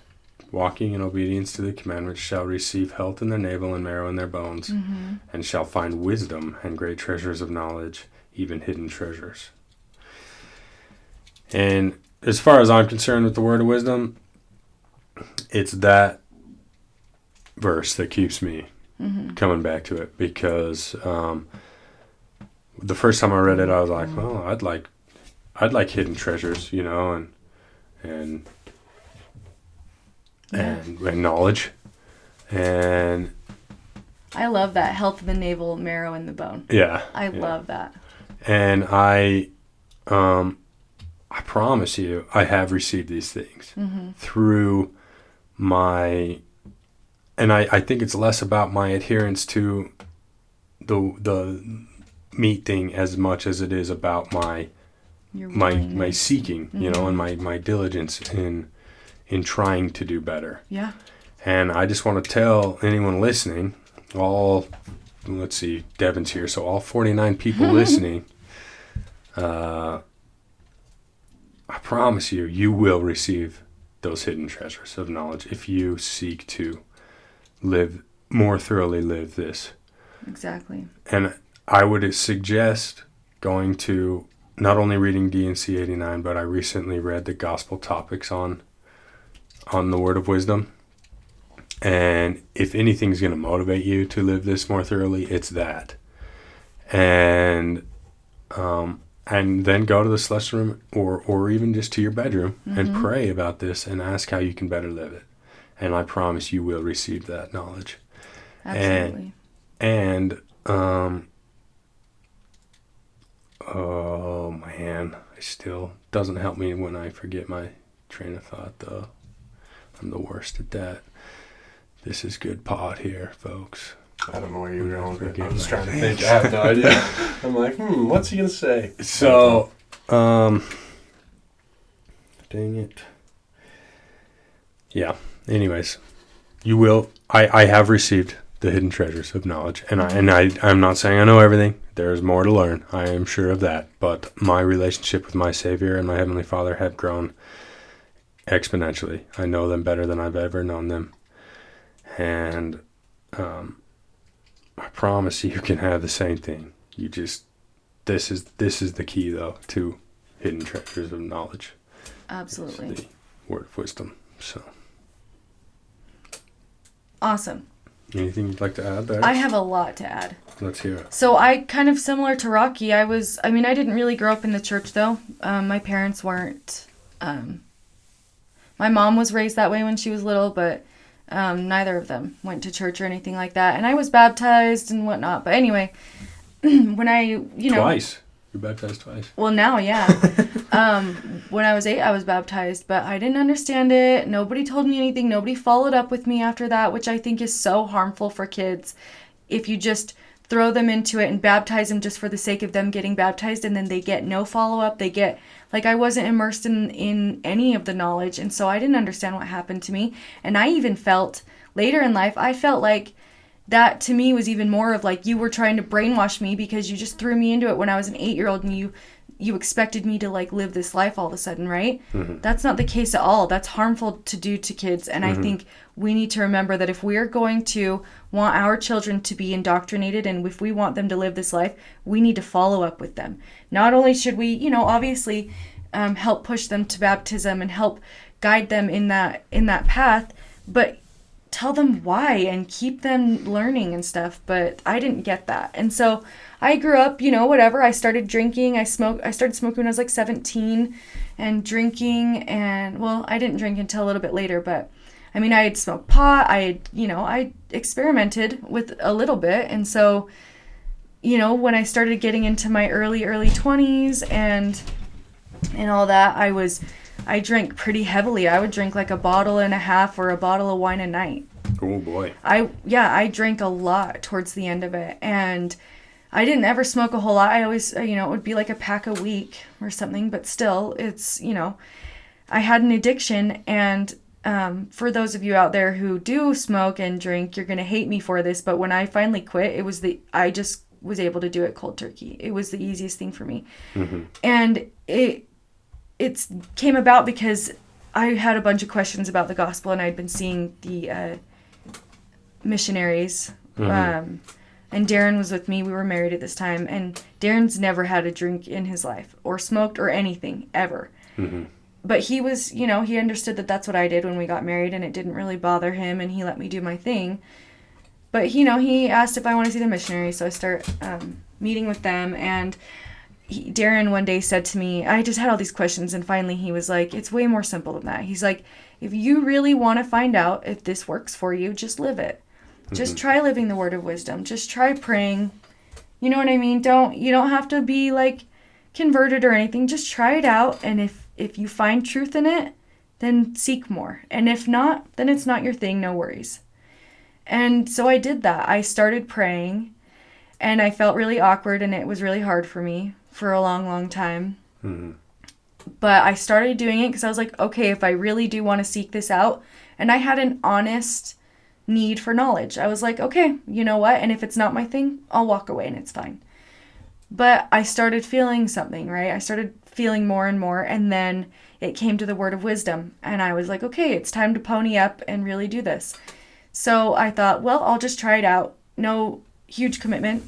walking in obedience to the commandments, shall receive health in their navel and marrow in their bones, and shall find wisdom and great treasures of knowledge, even hidden treasures. And as far as I'm concerned with the word of wisdom, it's that verse that keeps me coming back to it, because the first time I read it, I was like, well, I'd like hidden treasures, you know, and knowledge. And I love that. Health of the navel, marrow in the bone. Yeah. I love that. And I promise you, I have received these things through my, and I think it's less about my adherence to the meat thing as much as it is about my seeking, you know, and my diligence in trying to do better. Yeah. And I just want to tell anyone listening, let's see, Devyn's here, so all 49 people listening, I promise you, you will receive those hidden treasures of knowledge if you seek to more thoroughly live this. Exactly. And I would suggest going to not only reading D&C 89, but I recently read the Gospel Topics on the Word of Wisdom. And if anything's going to motivate you to live this more thoroughly, it's that. And then go to the celestial room or even just to your bedroom and pray about this and ask how you can better live it. And I promise you will receive that knowledge. Absolutely. And oh man, it still doesn't help me when I forget my train of thought, though. I'm the worst at that. This is good pod here, folks. I don't know where you were going with it. I'm just trying to think. I have no idea. I'm like, what's he going to say? So, dang it. Yeah. Anyways, you will. I have received the hidden treasures of knowledge, and I'm not saying I know everything. There's more to learn. I am sure of that. But my relationship with my Savior and my Heavenly Father have grown exponentially. I know them better than I've ever known them, and I promise you can have the same thing. You just this is the key, though, to hidden treasures of knowledge. Absolutely. It's the word of wisdom. So awesome. Anything you'd like to add there? I have a lot to add. Let's hear it. So I kind of similar to Rocky. I didn't really grow up in the church, though. My parents weren't. My mom was raised that way when she was little, but neither of them went to church or anything like that. And I was baptized and whatnot. But anyway, when I, Twice. You're baptized twice. Well, now, yeah. When I was 8, I was baptized, but I didn't understand it. Nobody told me anything. Nobody followed up with me after that, which I think is so harmful for kids. If you just throw them into it and baptize them just for the sake of them getting baptized, and then they get no follow-up. They get, I wasn't immersed in any of the knowledge, and so I didn't understand what happened to me. And I even felt, later in life, I felt like that to me was even more of you were trying to brainwash me because you just threw me into it when I was an 8-year-old and you expected me to live this life all of a sudden, right? Mm-hmm. That's not the case at all. That's harmful to do to kids. And I think we need to remember that if we're going to want our children to be indoctrinated and if we want them to live this life, we need to follow up with them. Not only should we, obviously help push them to baptism and help guide them in that path, but tell them why and keep them learning and stuff. But I didn't get that. And so I grew up, whatever. I started drinking. I started smoking when I was like 17 and drinking. And, well, I didn't drink until a little bit later. But, I mean, I had smoked pot. I experimented with a little bit. And so, when I started getting into my early 20s and all that, I drank pretty heavily. I would drink like a bottle and a half or a bottle of wine a night. Oh boy. I drank a lot towards the end of it, and I didn't ever smoke a whole lot. I always, it would be like a pack a week or something, but still, it's, I had an addiction. And for those of you out there who do smoke and drink, you're going to hate me for this, but when I finally quit, I just was able to do it cold turkey. It was the easiest thing for me. Mm-hmm. And it came about because I had a bunch of questions about the gospel, and I'd been seeing the missionaries. Mm-hmm. And Darren was with me. We were married at this time, and Darren's never had a drink in his life or smoked or anything ever. Mm-hmm. But he was, he understood that that's what I did when we got married, and it didn't really bother him, and he let me do my thing. But, he asked if I want to see the missionaries, so I start meeting with them, and Darren one day said to me, I just had all these questions, and finally he was like, it's way more simple than that. He's like, if you really want to find out if this works for you, just live it. Just try living the word of wisdom. Just try praying. You know what I mean? You don't have to be like converted or anything. Just try it out, and if you find truth in it, then seek more. And if not, then it's not your thing, no worries. And so I did that. I started praying, and I felt really awkward, and it was really hard for me for a long, long time. Mm-hmm. But I started doing it because I was like, okay, if I really do want to seek this out, and I had an honest need for knowledge. I was like, okay, you know what? And if it's not my thing, I'll walk away and it's fine. But I started feeling something, right? I started feeling more and more, and then it came to the word of wisdom, and I was like, okay, it's time to pony up and really do this. So I thought, well, I'll just try it out. No huge commitment.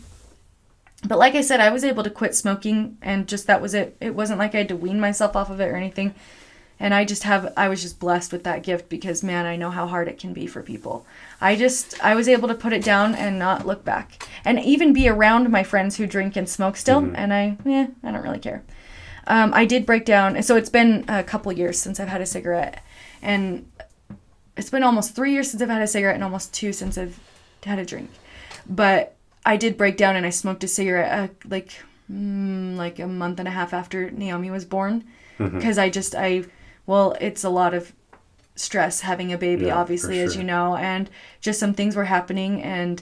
But like I said, I was able to quit smoking, and just that was it. It wasn't like I had to wean myself off of it or anything. And I was just blessed with that gift because, man, I know how hard it can be for people. I was able to put it down and not look back. And even be around my friends who drink and smoke still. Mm-hmm. And I don't really care. I did break down. So it's been a couple years since I've had a cigarette. And it's been almost 3 years since I've had a cigarette and almost 2 since I've had a drink. But I did break down, and I smoked a cigarette like a month and a half after Naomi was born. Because it's a lot of stress having a baby, obviously, sure. As you know, and just some things were happening, and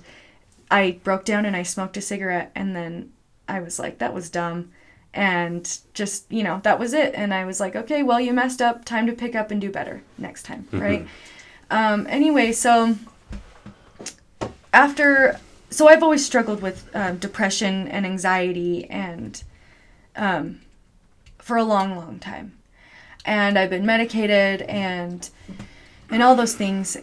I broke down and I smoked a cigarette, and then I was like, that was dumb. And just, that was it. And I was like, okay, well, you messed up. Time to pick up and do better next time, right? Anyway, so I've always struggled with depression and anxiety and for a long, long time. And I've been medicated and all those things.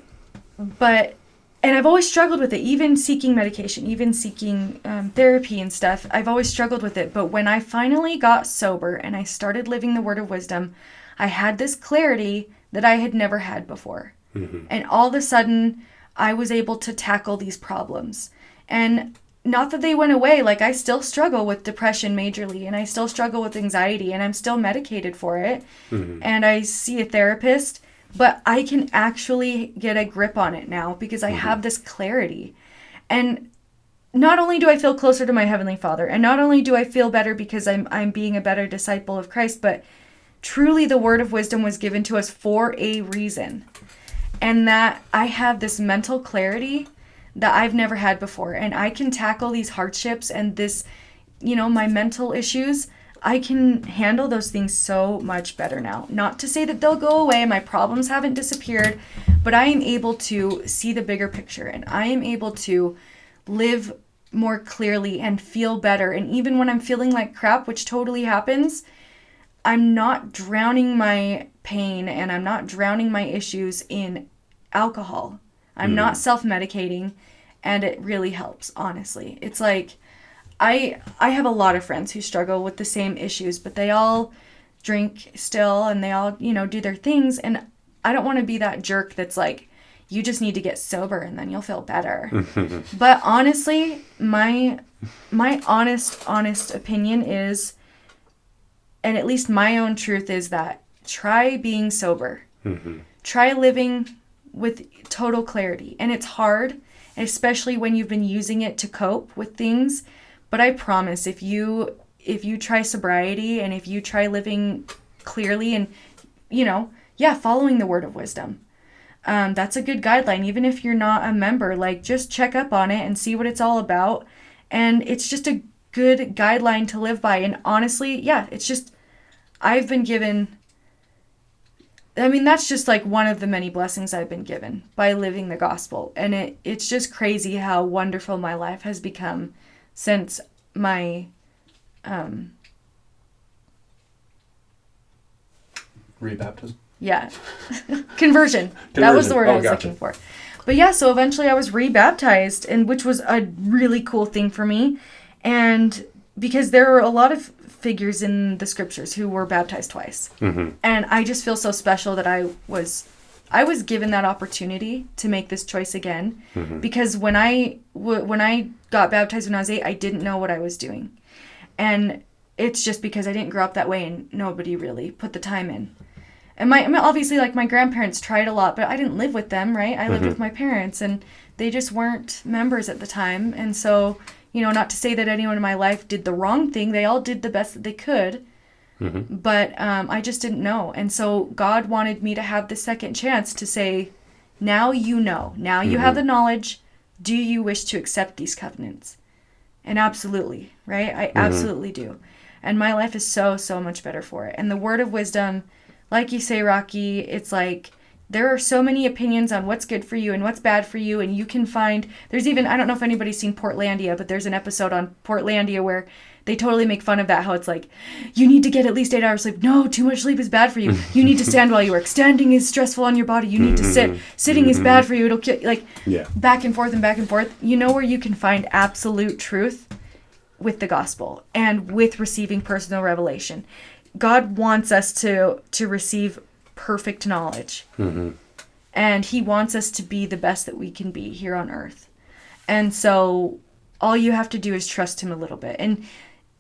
And I've always struggled with it, even seeking medication, even seeking therapy and stuff. I've always struggled with it. But when I finally got sober and I started living the word of wisdom, I had this clarity that I had never had before. Mm-hmm. And all of a sudden, I was able to tackle these problems. And not that they went away. Like, I still struggle with depression majorly, and I still struggle with anxiety, and I'm still medicated for it. Mm-hmm. And I see a therapist, but I can actually get a grip on it now because I have this clarity. And not only do I feel closer to my Heavenly Father, and not only do I feel better because I'm being a better disciple of Christ, but truly the word of wisdom was given to us for a reason. And that I have this mental clarity that I've never had before. And I can tackle these hardships and this, my mental issues. I can handle those things so much better now. Not to say that they'll go away. My problems haven't disappeared. But I am able to see the bigger picture. And I am able to live more clearly and feel better. And even when I'm feeling like crap, which totally happens, I'm not drowning my pain and I'm not drowning my issues in alcohol. I'm not self-medicating, and it really helps, honestly. It's like, I have a lot of friends who struggle with the same issues, but they all drink still, and they all, do their things, and I don't want to be that jerk that's like, You just need to get sober and then you'll feel better. But honestly, my honest opinion is, and at least my own truth is that try being sober. Try living with total clarity. And it's hard, especially when you've been using it to cope with things. But I promise, if you try sobriety and if you try living clearly and, following the word of wisdom, that's a good guideline. Even if you're not a member, like, just check up on it and see what it's all about. And it's just a good guideline to live by. And honestly, it's just, I've been given, that's just like one of the many blessings I've been given by living the gospel. And it's just crazy how wonderful my life has become since my rebaptism. Yeah. Conversion. That was the word I was looking for. But so eventually I was rebaptized, and which was a really cool thing for me. And because there were a lot of figures in the scriptures who were baptized twice. And I just feel so special that I was given that opportunity to make this choice again. Because when I got baptized when I was 8, I didn't know what I was doing. And it's just because I didn't grow up that way and nobody really put the time in. And obviously, like, my grandparents tried a lot, but I didn't live with them, right? I lived with my parents, and they just weren't members at the time. And so, not to say that anyone in my life did the wrong thing. They all did the best that they could. But I just didn't know. And so God wanted me to have the second chance to say, now you know. Now you have the knowledge. Do you wish to accept these covenants? And absolutely, right? I absolutely do. And my life is so, so much better for it. And the word of wisdom, like you say, Rocky, it's like there are so many opinions on what's good for you and what's bad for you. And you can find, there's even, I don't know if anybody's seen Portlandia, but there's an episode on Portlandia where they totally make fun of that, how it's like, you need to get at least 8 hours sleep. No, too much sleep is bad for you. You need to stand while you work. Standing is stressful on your body. You need to sit. Sitting is bad for you. It'll kill, back and forth and back and forth. You know where you can find absolute truth? With the gospel and with receiving personal revelation. God wants us to receive perfect knowledge. And he wants us to be the best that we can be here on earth. And so all you have to do is trust him a little bit. And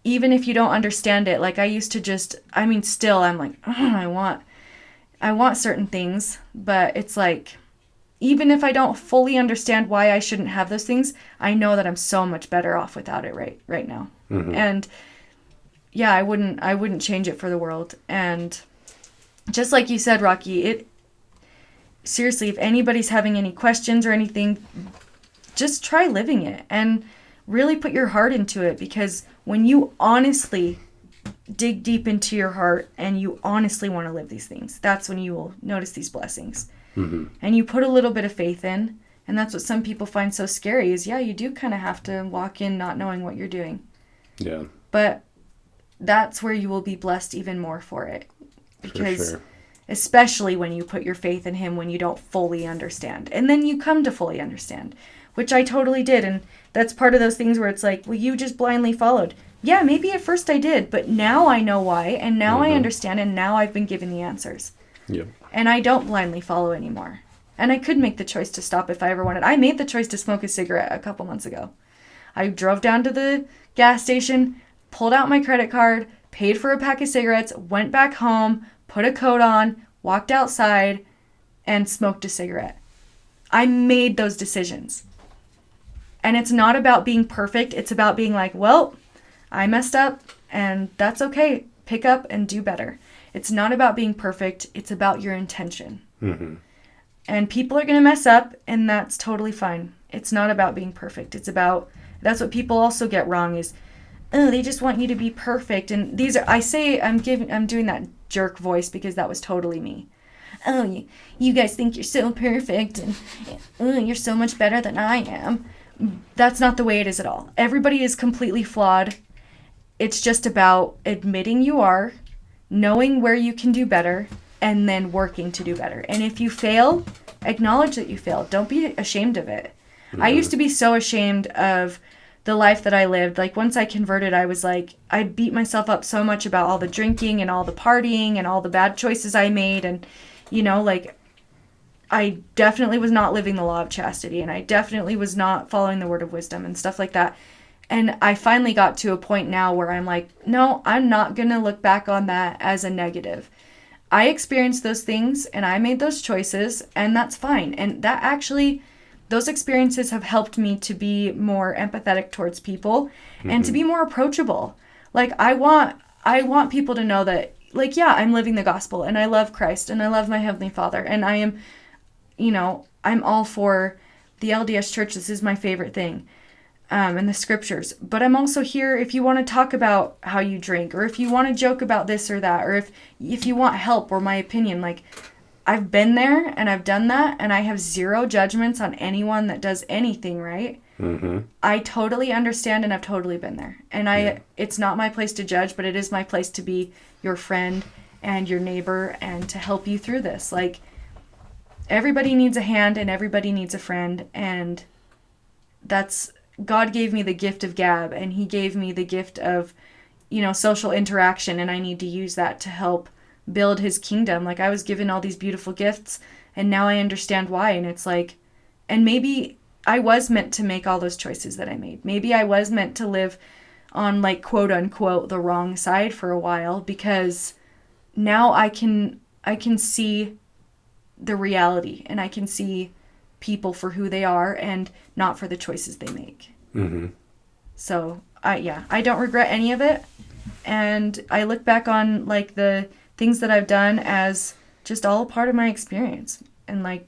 even if you don't understand it, like I used to just, still I'm like, I want certain things, but it's like, even if I don't fully understand why I shouldn't have those things, I know that I'm so much better off without it right now. And I wouldn't change it for the world. And just like you said, Rocky, seriously, if anybody's having any questions or anything, just try living it and really put your heart into it, because when you honestly dig deep into your heart and you honestly want to live these things, that's when you will notice these blessings. And you put a little bit of faith in, and that's what some people find so scary is, you do kind of have to walk in not knowing what you're doing. Yeah. But that's where you will be blessed even more for it. Because especially when you put your faith in him when you don't fully understand. And then you come to fully understand, which I totally did. And that's part of those things where it's like, well, you just blindly followed. Yeah, maybe at first I did, but now I know why, and now I understand, and now I've been given the answers. Yep. And I don't blindly follow anymore. And I could make the choice to stop if I ever wanted. I made the choice to smoke a cigarette a couple months ago. I drove down to the gas station, pulled out my credit card, paid for a pack of cigarettes, went back home, put a coat on, walked outside, and smoked a cigarette. I made those decisions. And it's not about being perfect. It's about being like, well, I messed up, and that's okay. Pick up and do better. It's not about being perfect. It's about your intention. And people are going to mess up, and that's totally fine. It's not about being perfect. It's about, that's what people also get wrong is, oh, they just want you to be perfect. And these are, I'm doing that jerk voice because that was totally me. Oh, you guys think you're so perfect, and you're so much better than I am. That's not the way it is at all. Everybody is completely flawed. It's just about admitting you are, knowing where you can do better, and then working to do better. And if you fail, acknowledge that you failed. Don't be ashamed of it. I used to be so ashamed of the life that I lived. Like, once I converted, I was like, I beat myself up so much about all the drinking and all the partying and all the bad choices I made. And, I definitely was not living the law of chastity, and I definitely was not following the word of wisdom and stuff like that. And I finally got to a point now where I'm like, no, I'm not going to look back on that as a negative. I experienced those things and I made those choices, and that's fine. And that actually, those experiences have helped me to be more empathetic towards people and to be more approachable. Like, I want people to know that, like, yeah, I'm living the gospel and I love Christ and I love my Heavenly Father, and I am, I'm all for the LDS Church. This is my favorite thing. And the scriptures. But I'm also here if you want to talk about how you drink, or if you want to joke about this or that, or if you want help or my opinion. Like, I've been there and I've done that, and I have zero judgments on anyone that does anything right. Mm-hmm. I totally understand, and I've totally been there. And it's not my place to judge, but it is my place to be your friend and your neighbor and to help you through this. Like, everybody needs a hand and everybody needs a friend, and God gave me the gift of gab, and he gave me the gift of, social interaction, and I need to use that to help build his kingdom. Like, I was given all these beautiful gifts, and now I understand why. And it's like, and maybe I was meant to make all those choices that I made. Maybe I was meant to live on, like, quote unquote, the wrong side for a while, because now I can see the reality, and I can see people for who they are and not for the choices they make. Mm-hmm. So I don't regret any of it, and I look back on, like, the things that I've done as just all a part of my experience, and, like,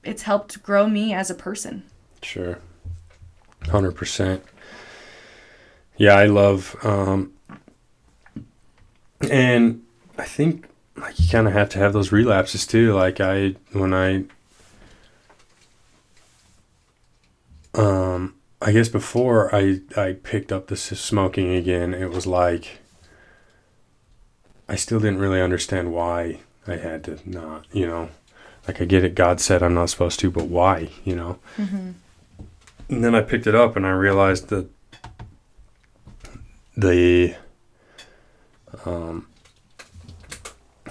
it's helped grow me as a person. Sure. 100%. Yeah, I love and I think, like, you kind of have to have those relapses too. Like, I guess before I picked up the smoking again, it was like I still didn't really understand why I had to not, like, I get it. God said I'm not supposed to, but why, Mm-hmm. And then I picked it up and I realized that the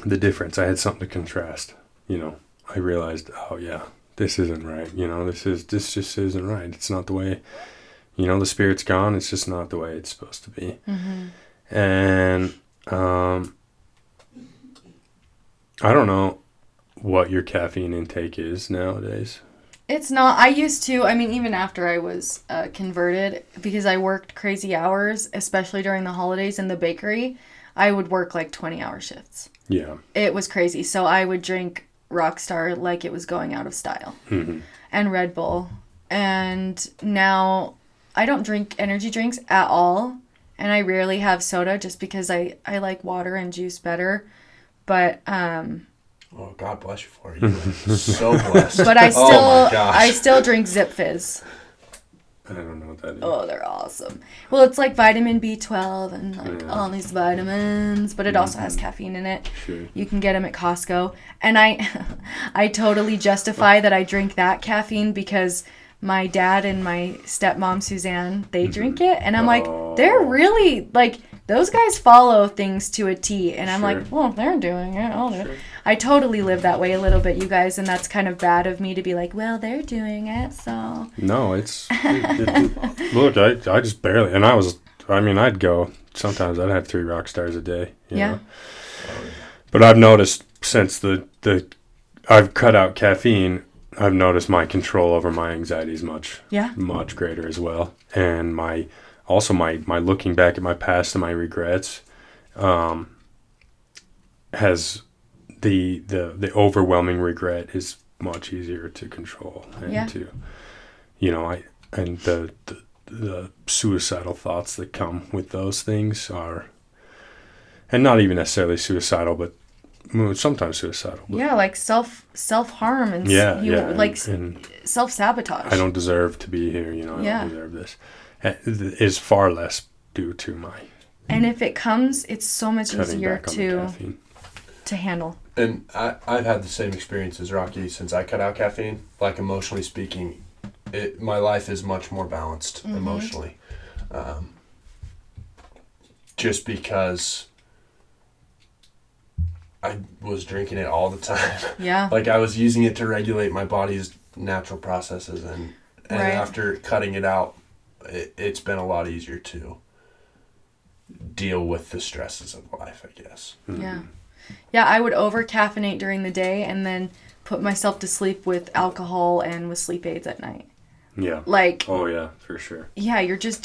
difference. I had something to contrast, I realized, oh yeah, this isn't right. This just isn't right. It's not the way, the spirit's gone. It's just not the way it's supposed to be. Mm-hmm. And, I don't know what your caffeine intake is nowadays. It's not. I used to, even after I was converted, because I worked crazy hours, especially during the holidays in the bakery, I would work like 20-hour shifts. Yeah. It was crazy. So I would drink Rockstar like it was going out of style. Mm-hmm. And Red Bull. And now I don't drink energy drinks at all. And I rarely have soda just because I like water and juice better. But oh, God bless you for it. You're so blessed. But I still drink Zip Fizz. I don't know what that is. Oh, they're awesome. Well, it's like vitamin B12 and like all these vitamins, but it also has caffeine in it. Sure. You can get them at Costco. And I totally justify that I drink that caffeine because my dad and my stepmom, Suzanne, they drink it. And I'm like, they're really, like, those guys follow things to a T. And I'm like, well, if they're doing it, I'll do it. I totally live that way a little bit, you guys. And that's kind of bad of me to be like, well, they're doing it, so. No, look, I just barely. And I'd go, sometimes I'd have 3 Rockstars a day. You know? But I've noticed since I've cut out caffeine, I've noticed my control over my anxiety is much greater as well. And my looking back at my past and my regrets has the overwhelming regret is much easier to control and to and the suicidal thoughts that come with those things are, and not even necessarily suicidal, but sometimes suicidal. But like self-harm and and self-sabotage. I don't deserve to be here, I don't deserve this. Is far less due to my. And if it comes, it's so much easier to handle. And I've had the same experience as Rocky since I cut out caffeine. Like, emotionally speaking, my life is much more balanced emotionally. Just because I was drinking it all the time. Yeah. Like I was using it to regulate my body's natural processes, and Right. after cutting it out, it's been a lot easier to deal with the stresses of life, I guess. Yeah. Yeah, I would over caffeinate during the day and then put myself to sleep with alcohol and with sleep aids at night. Yeah. Like, Oh yeah, for sure. yeah, you're just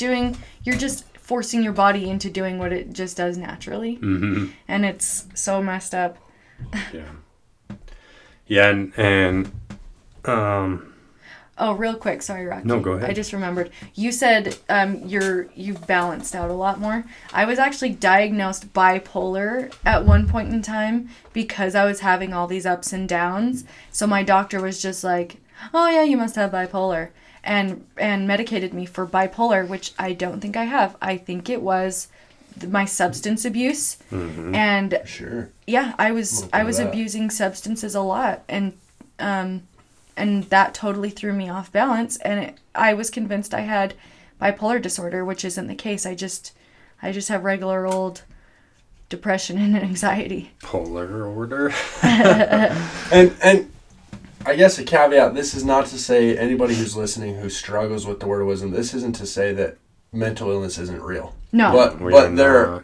forcing your body into doing what it just does naturally. Mm-hmm. And it's so messed up. Yeah. Yeah, and Oh, real quick, sorry, Rocky. No, go ahead. I just remembered. You said you've balanced out a lot more. I was actually diagnosed bipolar at one point in time because I was having all these ups and downs. So my doctor was just like, "Oh yeah, you must have bipolar," and medicated me for bipolar, which I don't think I have. I think it was my substance abuse, and Sure. yeah, I was abusing substances a lot, and that totally threw me off balance, and I was convinced I had bipolar disorder, which isn't the case. I just have regular old depression and anxiety. polar order. And I guess a caveat, this is not to say anybody who's listening who struggles with the word of wisdom, this isn't to say that mental illness isn't real. No. But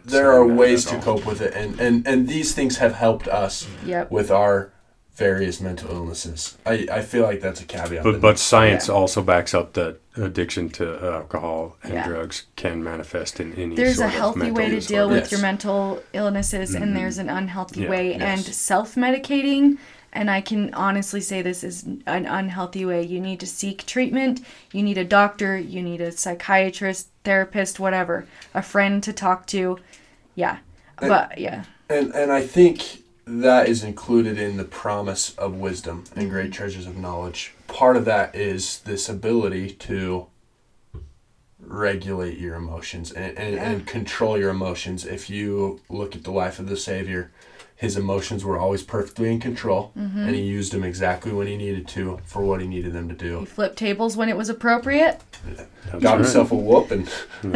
there are ways to at all. cope with it, and these things have helped us Yep. with our various mental illnesses. I feel like that's a caveat. But science Yeah. also backs up that addiction to alcohol and Yeah. drugs can manifest in any There's sort a of healthy mental way to disorder. deal with Yes. your mental illnesses, and there's an unhealthy Yeah, way. yes. And self-medicating, and I can honestly say this is an unhealthy way. You need to seek treatment. You need a doctor. You need a psychiatrist, therapist, whatever, a friend to talk to. Yeah. But, yeah. And I think that is included in the promise of wisdom and great treasures of knowledge. Part of that is this ability to regulate your emotions and control your emotions. If you look at the life of the Savior, his emotions were always perfectly in control, and he used them exactly when he needed to for what he needed them to He do. flipped tables when it was appropriate. That's Got right. himself a whoop and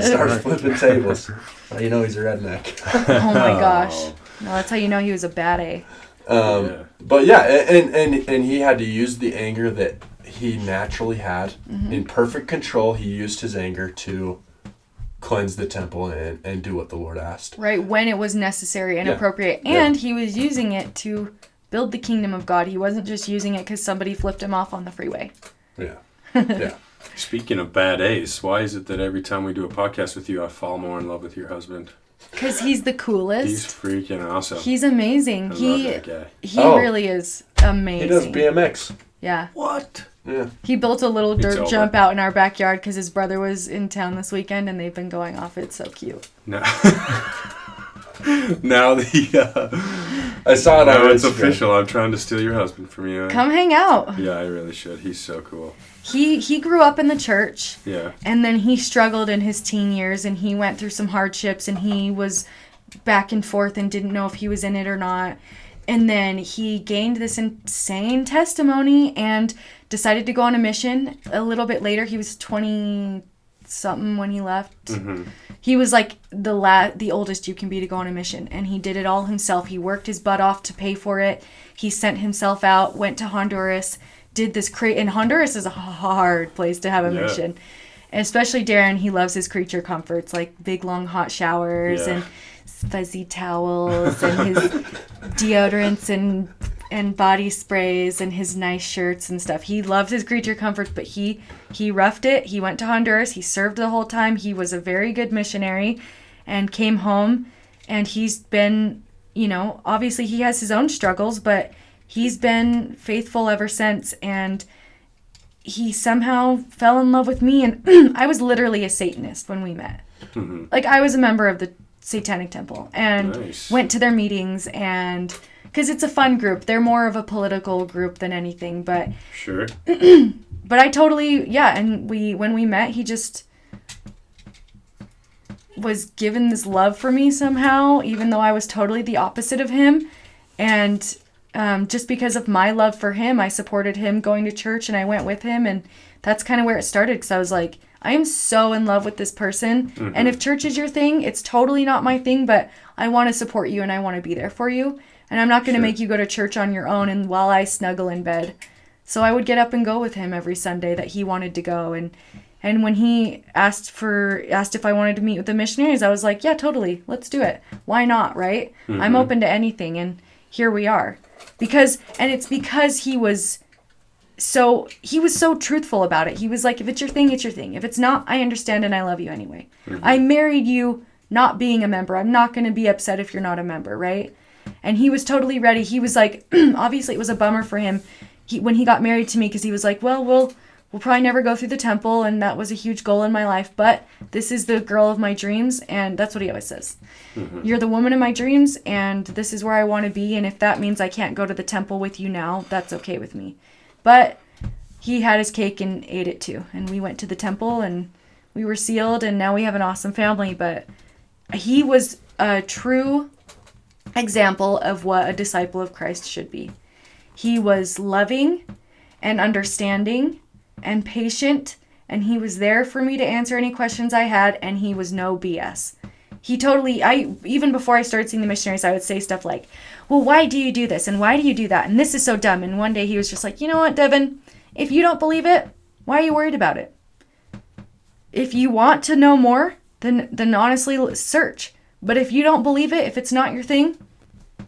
started flipping tables. So you know he's a redneck. Oh my gosh. No, that's how you know he was a bad A. Yeah. But yeah, and he had to use the anger that he naturally had in perfect control. He used his anger to cleanse the temple and do what the Lord asked. Right, when it was necessary and Yeah. appropriate. Yeah. And he was using it to build the kingdom of God. He wasn't just using it because somebody flipped him off on the freeway. Yeah, yeah. Speaking of bad A's, why is it that every time we do a podcast with you, I fall more in love with your husband? Because he's the He's coolest. freaking awesome. He's amazing. I He love that guy. Oh. really is amazing. He does BMX. Yeah. What? Yeah. He built a little It's dirt over. jump out in our backyard because his brother was in town this weekend and they've been going off. It's so cute. No. Now I saw it now on it's Instagram. official. I'm trying to steal your husband from you. Come hang out. Yeah, I really should. He's so cool. He grew up in the church. Yeah. And then he struggled in his teen years and he went through some hardships and he was back and forth and didn't know if he was in it or not. And then he gained this insane testimony and decided to go on a mission. A little bit later, he was 20-something when he left. Mm-hmm. He was like the oldest you can be to go on a mission. And he did it all himself. He worked his butt off to pay for it. He sent himself out, went to Honduras, did this and Honduras is a hard place to have a Yeah. mission. And especially Darren, he loves his creature comforts, like big long hot showers Yeah. and fuzzy towels and his deodorants and body sprays and his nice shirts and stuff. He loves his creature comforts, but he roughed it. He went to Honduras. He served the whole time. He was a very good missionary and came home. And he's been, obviously he has his own struggles, but he's been faithful ever since. And he somehow fell in love with me. And I was literally a Satanist when we met. Mm-hmm. Like, I was a member of the Satanic Temple and Nice. went to their meetings, and because it's a fun group. They're more of a political group than anything, but Sure. I totally, yeah, and when we met, he just was given this love for me somehow, even though I was totally the opposite of him. And just because of my love for him, I supported him going to church and I went with him. And that's kind of where it started, because I was like, I am so in love with this person. And if church is your thing, it's totally not my thing, but I want to support you and I want to be there for you. And I'm not going to Sure. make you go to church on your own and while I snuggle in bed. So I would get up and go with him every Sunday that he wanted to go. And when he asked if I wanted to meet with the missionaries, I was like, yeah, totally. Let's do it. Why not, right? Mm-hmm. I'm open to anything. And here we are. It's because he was so truthful about it. He was like, if it's your thing, it's your thing. If it's not, I understand and I love you anyway. Mm-hmm. I married you not being a member. I'm not going to be upset if you're not a member, right? And he was totally ready. He was like, obviously it was a bummer for him when he got married to me, because he was like, well, we'll probably never go through the temple, and that was a huge goal in my life, but this is the girl of my dreams, and that's what he always says. Mm-hmm. You're the woman of my dreams, and this is where I want to be, and if that means I can't go to the temple with you now, that's okay with me. But he had his cake and ate it too, and we went to the temple, and we were sealed, and now we have an awesome family. But he was a true example of what a disciple of Christ should be. He was loving and understanding and patient, and he was there for me to answer any questions I had, and he was no BS. Even before I started seeing the missionaries, I would say stuff like, well, why do you do this? And why do you do that? And this is so dumb. And one day he was just like, you know what, Devyn? If you don't believe it, why are you worried about it? If you want to know more, then honestly search. But if you don't believe it, if it's not your thing,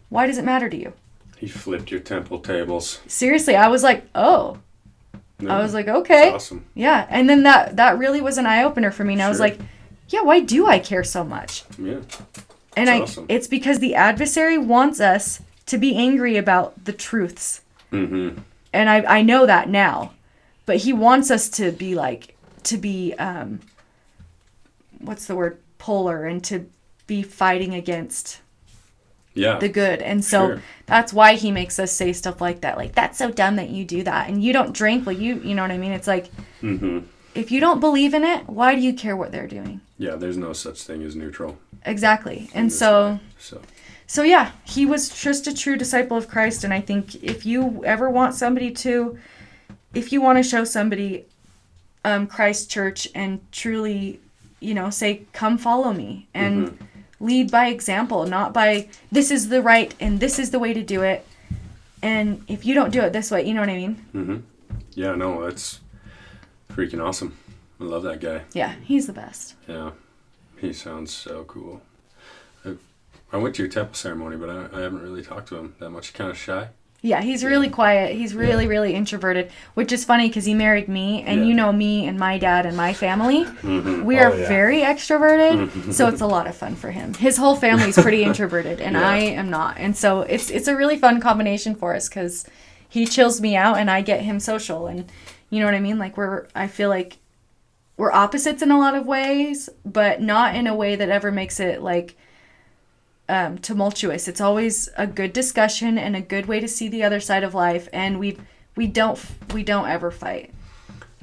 why does it matter to you? He flipped your temple tables. Seriously, I was like, oh. No, I was like, okay. That's awesome. Yeah, and then that really was an eye-opener for me. And I was like, yeah, why do I care so much? Yeah. And awesome. It's because the adversary wants us to be angry about the truths. Mm-hmm. And I know that now. But he wants us to be what's the word? Polar, and to be fighting against the good. And so that's why he makes us say stuff like that. Like, that's so dumb that you do that. And you don't drink. Well, you know what I mean? It's like, if you don't believe in it, why do you care what they're doing? Yeah, there's no such thing as neutral. Exactly. And so yeah, he was just a true disciple of Christ. And I think if you ever want if you want to show somebody Christ Church and truly, say, come follow me, and lead by example, not by this is the right and this is the way to do it. And if you don't do it this way, you know what I mean? Mm-hmm. Yeah, no, that's freaking awesome. I love that guy. Yeah, he's the best. Yeah, he sounds so cool. I went to your temple ceremony, but I haven't really talked to him that much. Kind of shy. Yeah, he's really quiet. He's really, really introverted, which is funny because he married me, and you know me and my dad and my family. Mm-hmm. We are very extroverted, so it's a lot of fun for him. His whole family's pretty introverted, and I am not. And so it's a really fun combination for us because he chills me out, and I get him social. And you know what I mean? Like, I feel like we're opposites in a lot of ways, but not in a way that ever makes it, like, tumultuous. It's always a good discussion and a good way to see the other side of life, and we don't ever fight.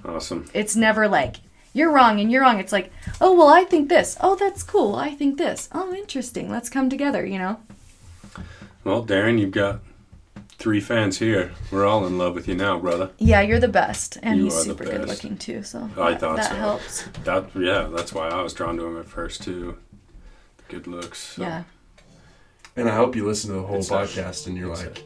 Awesome. It's never like you're wrong and you're wrong. It's like, oh well, I think this. Oh, that's cool. I think this. Oh, interesting. Let's come together. Well, Darren, you've got 3 fans here. We're all in love with you now, brother. Yeah, you're the best, and you he's are super good looking too. So I thought that so. helps. That's why I was drawn to him at first too. The good looks. So. Yeah. And I hope you listen to the whole podcast and you're like,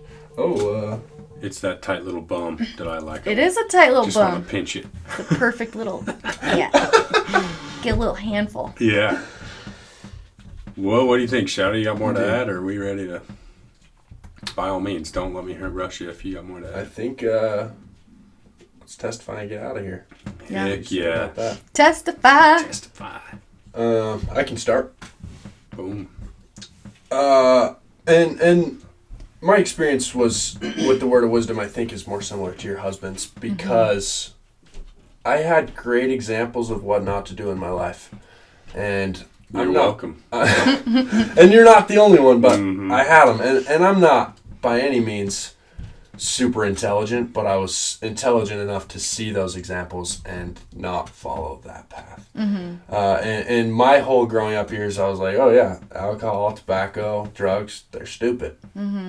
It's that tight little bum that I like. It is a tight little Just bum. want to pinch it. The perfect little, get a little handful. Yeah. Well, what do you think, Shouty? You got more to add, or are we ready to? By all means, don't let me rush you if you got more to add. I think let's testify and get out of here. Yeah. Heck yeah. Testify. I can start. Boom. And my experience was with the word of wisdom, I think, is more similar to your husband's because I had great examples of what not to do in my life. And You're welcome. And you're not the only one, but I had them. And I'm not by any means super intelligent, but I was intelligent enough to see those examples and not follow that path. And my whole growing up years, I was like, oh yeah, alcohol, tobacco, drugs, they're stupid.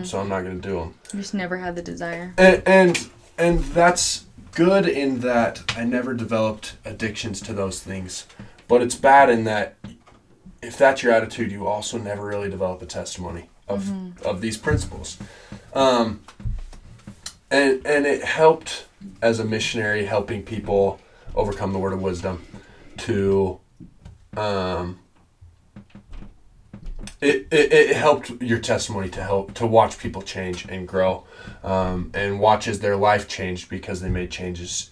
So I'm not going to do them. You just never had the desire. And that's good in that I never developed addictions to those things. But it's bad in that if that's your attitude, you also never really develop a testimony. of these principles. And it helped as a missionary, helping people overcome the word of wisdom to it helped your testimony to watch people change and grow, and watch as their life changed because they made changes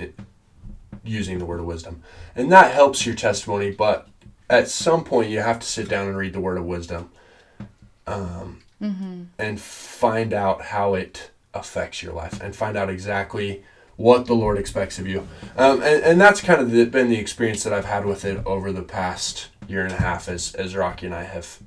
using the word of wisdom. And that helps your testimony, but at some point you have to sit down and read the word of wisdom, and find out how it affects your life and find out exactly what the Lord expects of you. And that's kind of been the experience that I've had with it over the past year and a half as Rocky and I have.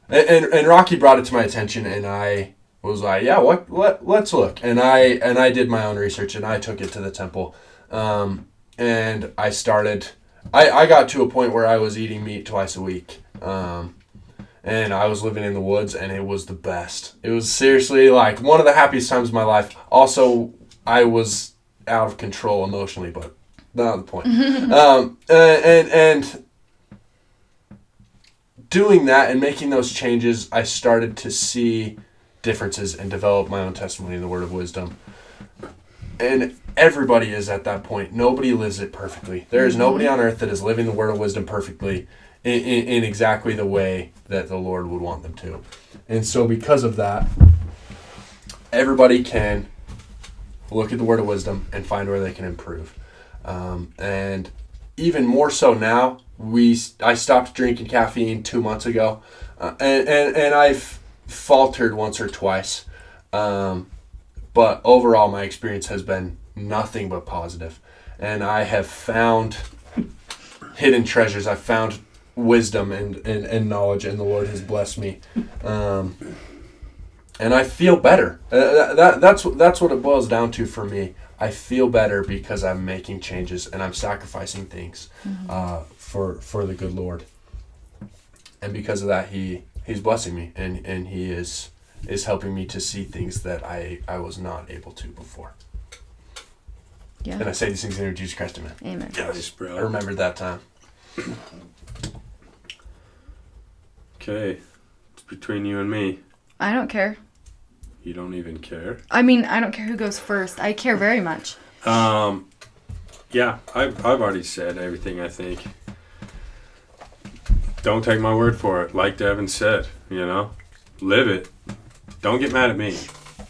And Rocky brought it to my attention, and I was like, yeah, let's look. And I did my own research, and I took it to the temple. And I started, I got to a point where I was eating meat twice a week. And I was living in the woods, and it was the best. It was seriously like one of the happiest times of my life. Also, I was out of control emotionally, but not the point. And doing that and making those changes, I started to see differences and develop my own testimony in the word of wisdom. And everybody is at that point. Nobody lives it perfectly. There is nobody on earth that is living the word of wisdom perfectly in exactly the way that the Lord would want them to. And so because of that, everybody can look at the word of wisdom and find where they can improve. And even more so now, I stopped drinking caffeine 2 months ago, and I've faltered once or twice. But overall, my experience has been nothing but positive. And I have found hidden treasures. I've found wisdom and knowledge, and the Lord has blessed me. And I feel better. That's what it boils down to for me. I feel better because I'm making changes and I'm sacrificing things for the good Lord. And because of that, He's blessing me, and He is helping me to see things that I was not able to before. Yeah. And I say these things in the name of Jesus Christ, amen. Amen. Yes, bro. I remembered that time. Okay. It's between you and me. I don't care. You don't even care? I mean, I don't care who goes first. I care very much. Yeah, I've already said everything I think. Don't take my word for it. Like Devyn said, live it. Don't get mad at me.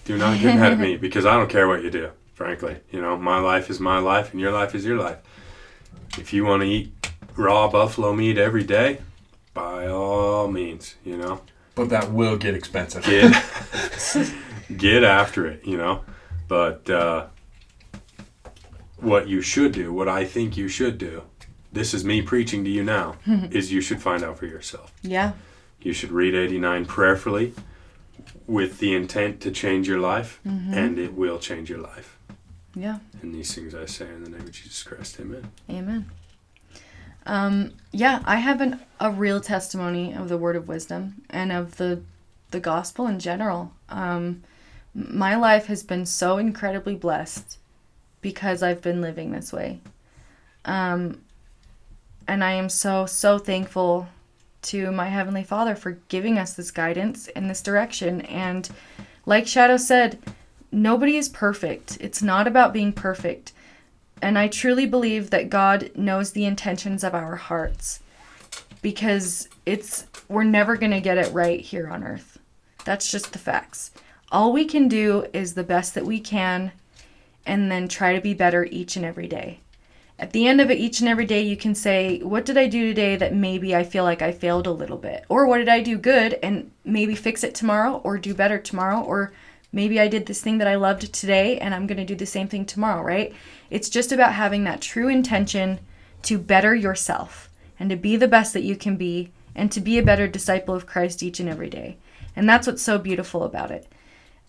Do not get mad at me, because I don't care what you do, frankly. My life is my life and your life is your life. If you want to eat raw buffalo meat every day, by all means, But that will get expensive. Get after it, But what you should do, what I think you should do, this is me preaching to you now, is you should find out for yourself. Yeah. You should read 89 prayerfully with the intent to change your life, and it will change your life. Yeah. And these things I say in the name of Jesus Christ. Amen. Amen. Yeah, I have a real testimony of the word of wisdom and of the gospel in general. My life has been so incredibly blessed because I've been living this way. And I am so, so thankful to my Heavenly Father for giving us this guidance and this direction. And like Shadow said, nobody is perfect. It's not about being perfect. And I truly believe that God knows the intentions of our hearts, because we're never going to get it right here on earth. That's just the facts. All we can do is the best that we can, and then try to be better each and every day. At the end of it, each and every day, you can say, what did I do today that maybe I feel like I failed a little bit? Or what did I do good and maybe fix it tomorrow, or do better tomorrow? Or maybe I did this thing that I loved today and I'm going to do the same thing tomorrow, right? It's just about having that true intention to better yourself and to be the best that you can be, and to be a better disciple of Christ each and every day. And that's what's so beautiful about it.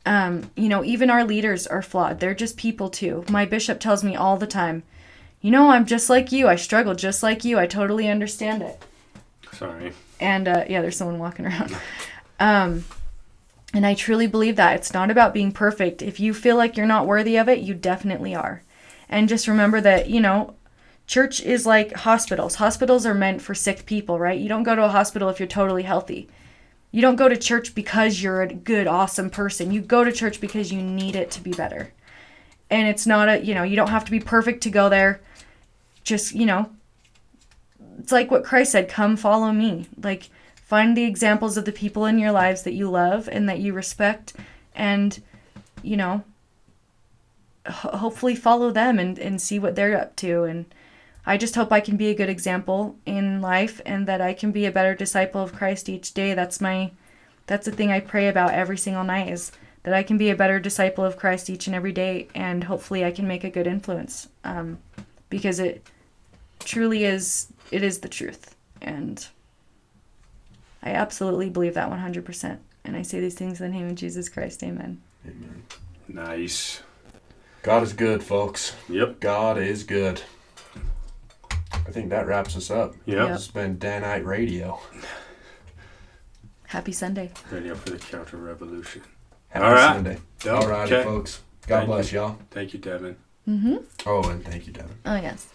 Even our leaders are flawed. They're just people too. My bishop tells me all the time, I'm just like you. I struggle just like you. I totally understand it. Sorry. And there's someone walking around. And I truly believe that. It's not about being perfect. If you feel like you're not worthy of it, you definitely are. And just remember that, church is like hospitals. Hospitals are meant for sick people, right? You don't go to a hospital if you're totally healthy. You don't go to church because you're a good, awesome person. You go to church because you need it to be better. And it's not you don't have to be perfect to go there. Just, it's like what Christ said, come follow me. Like, find the examples of the people in your lives that you love and that you respect, and, hopefully follow them and see what they're up to. And I just hope I can be a good example in life, and that I can be a better disciple of Christ each day. That's the thing I pray about every single night, is that I can be a better disciple of Christ each and every day, and hopefully I can make a good influence, because it truly is, it is the truth. And I absolutely believe that 100%. And I say these things in the name of Jesus Christ. Amen. Amen. Nice. God is good, folks. Yep. God is good. I think that wraps us up. Yep. This has been Danite Radio. Happy Sunday. Radio for the counter-revolution. Happy All right. Sunday. Dope. All righty, Okay. folks. God bless y'all. Thank you, Devyn. Mm-hmm. Oh, and thank you, Devyn. Oh, yes.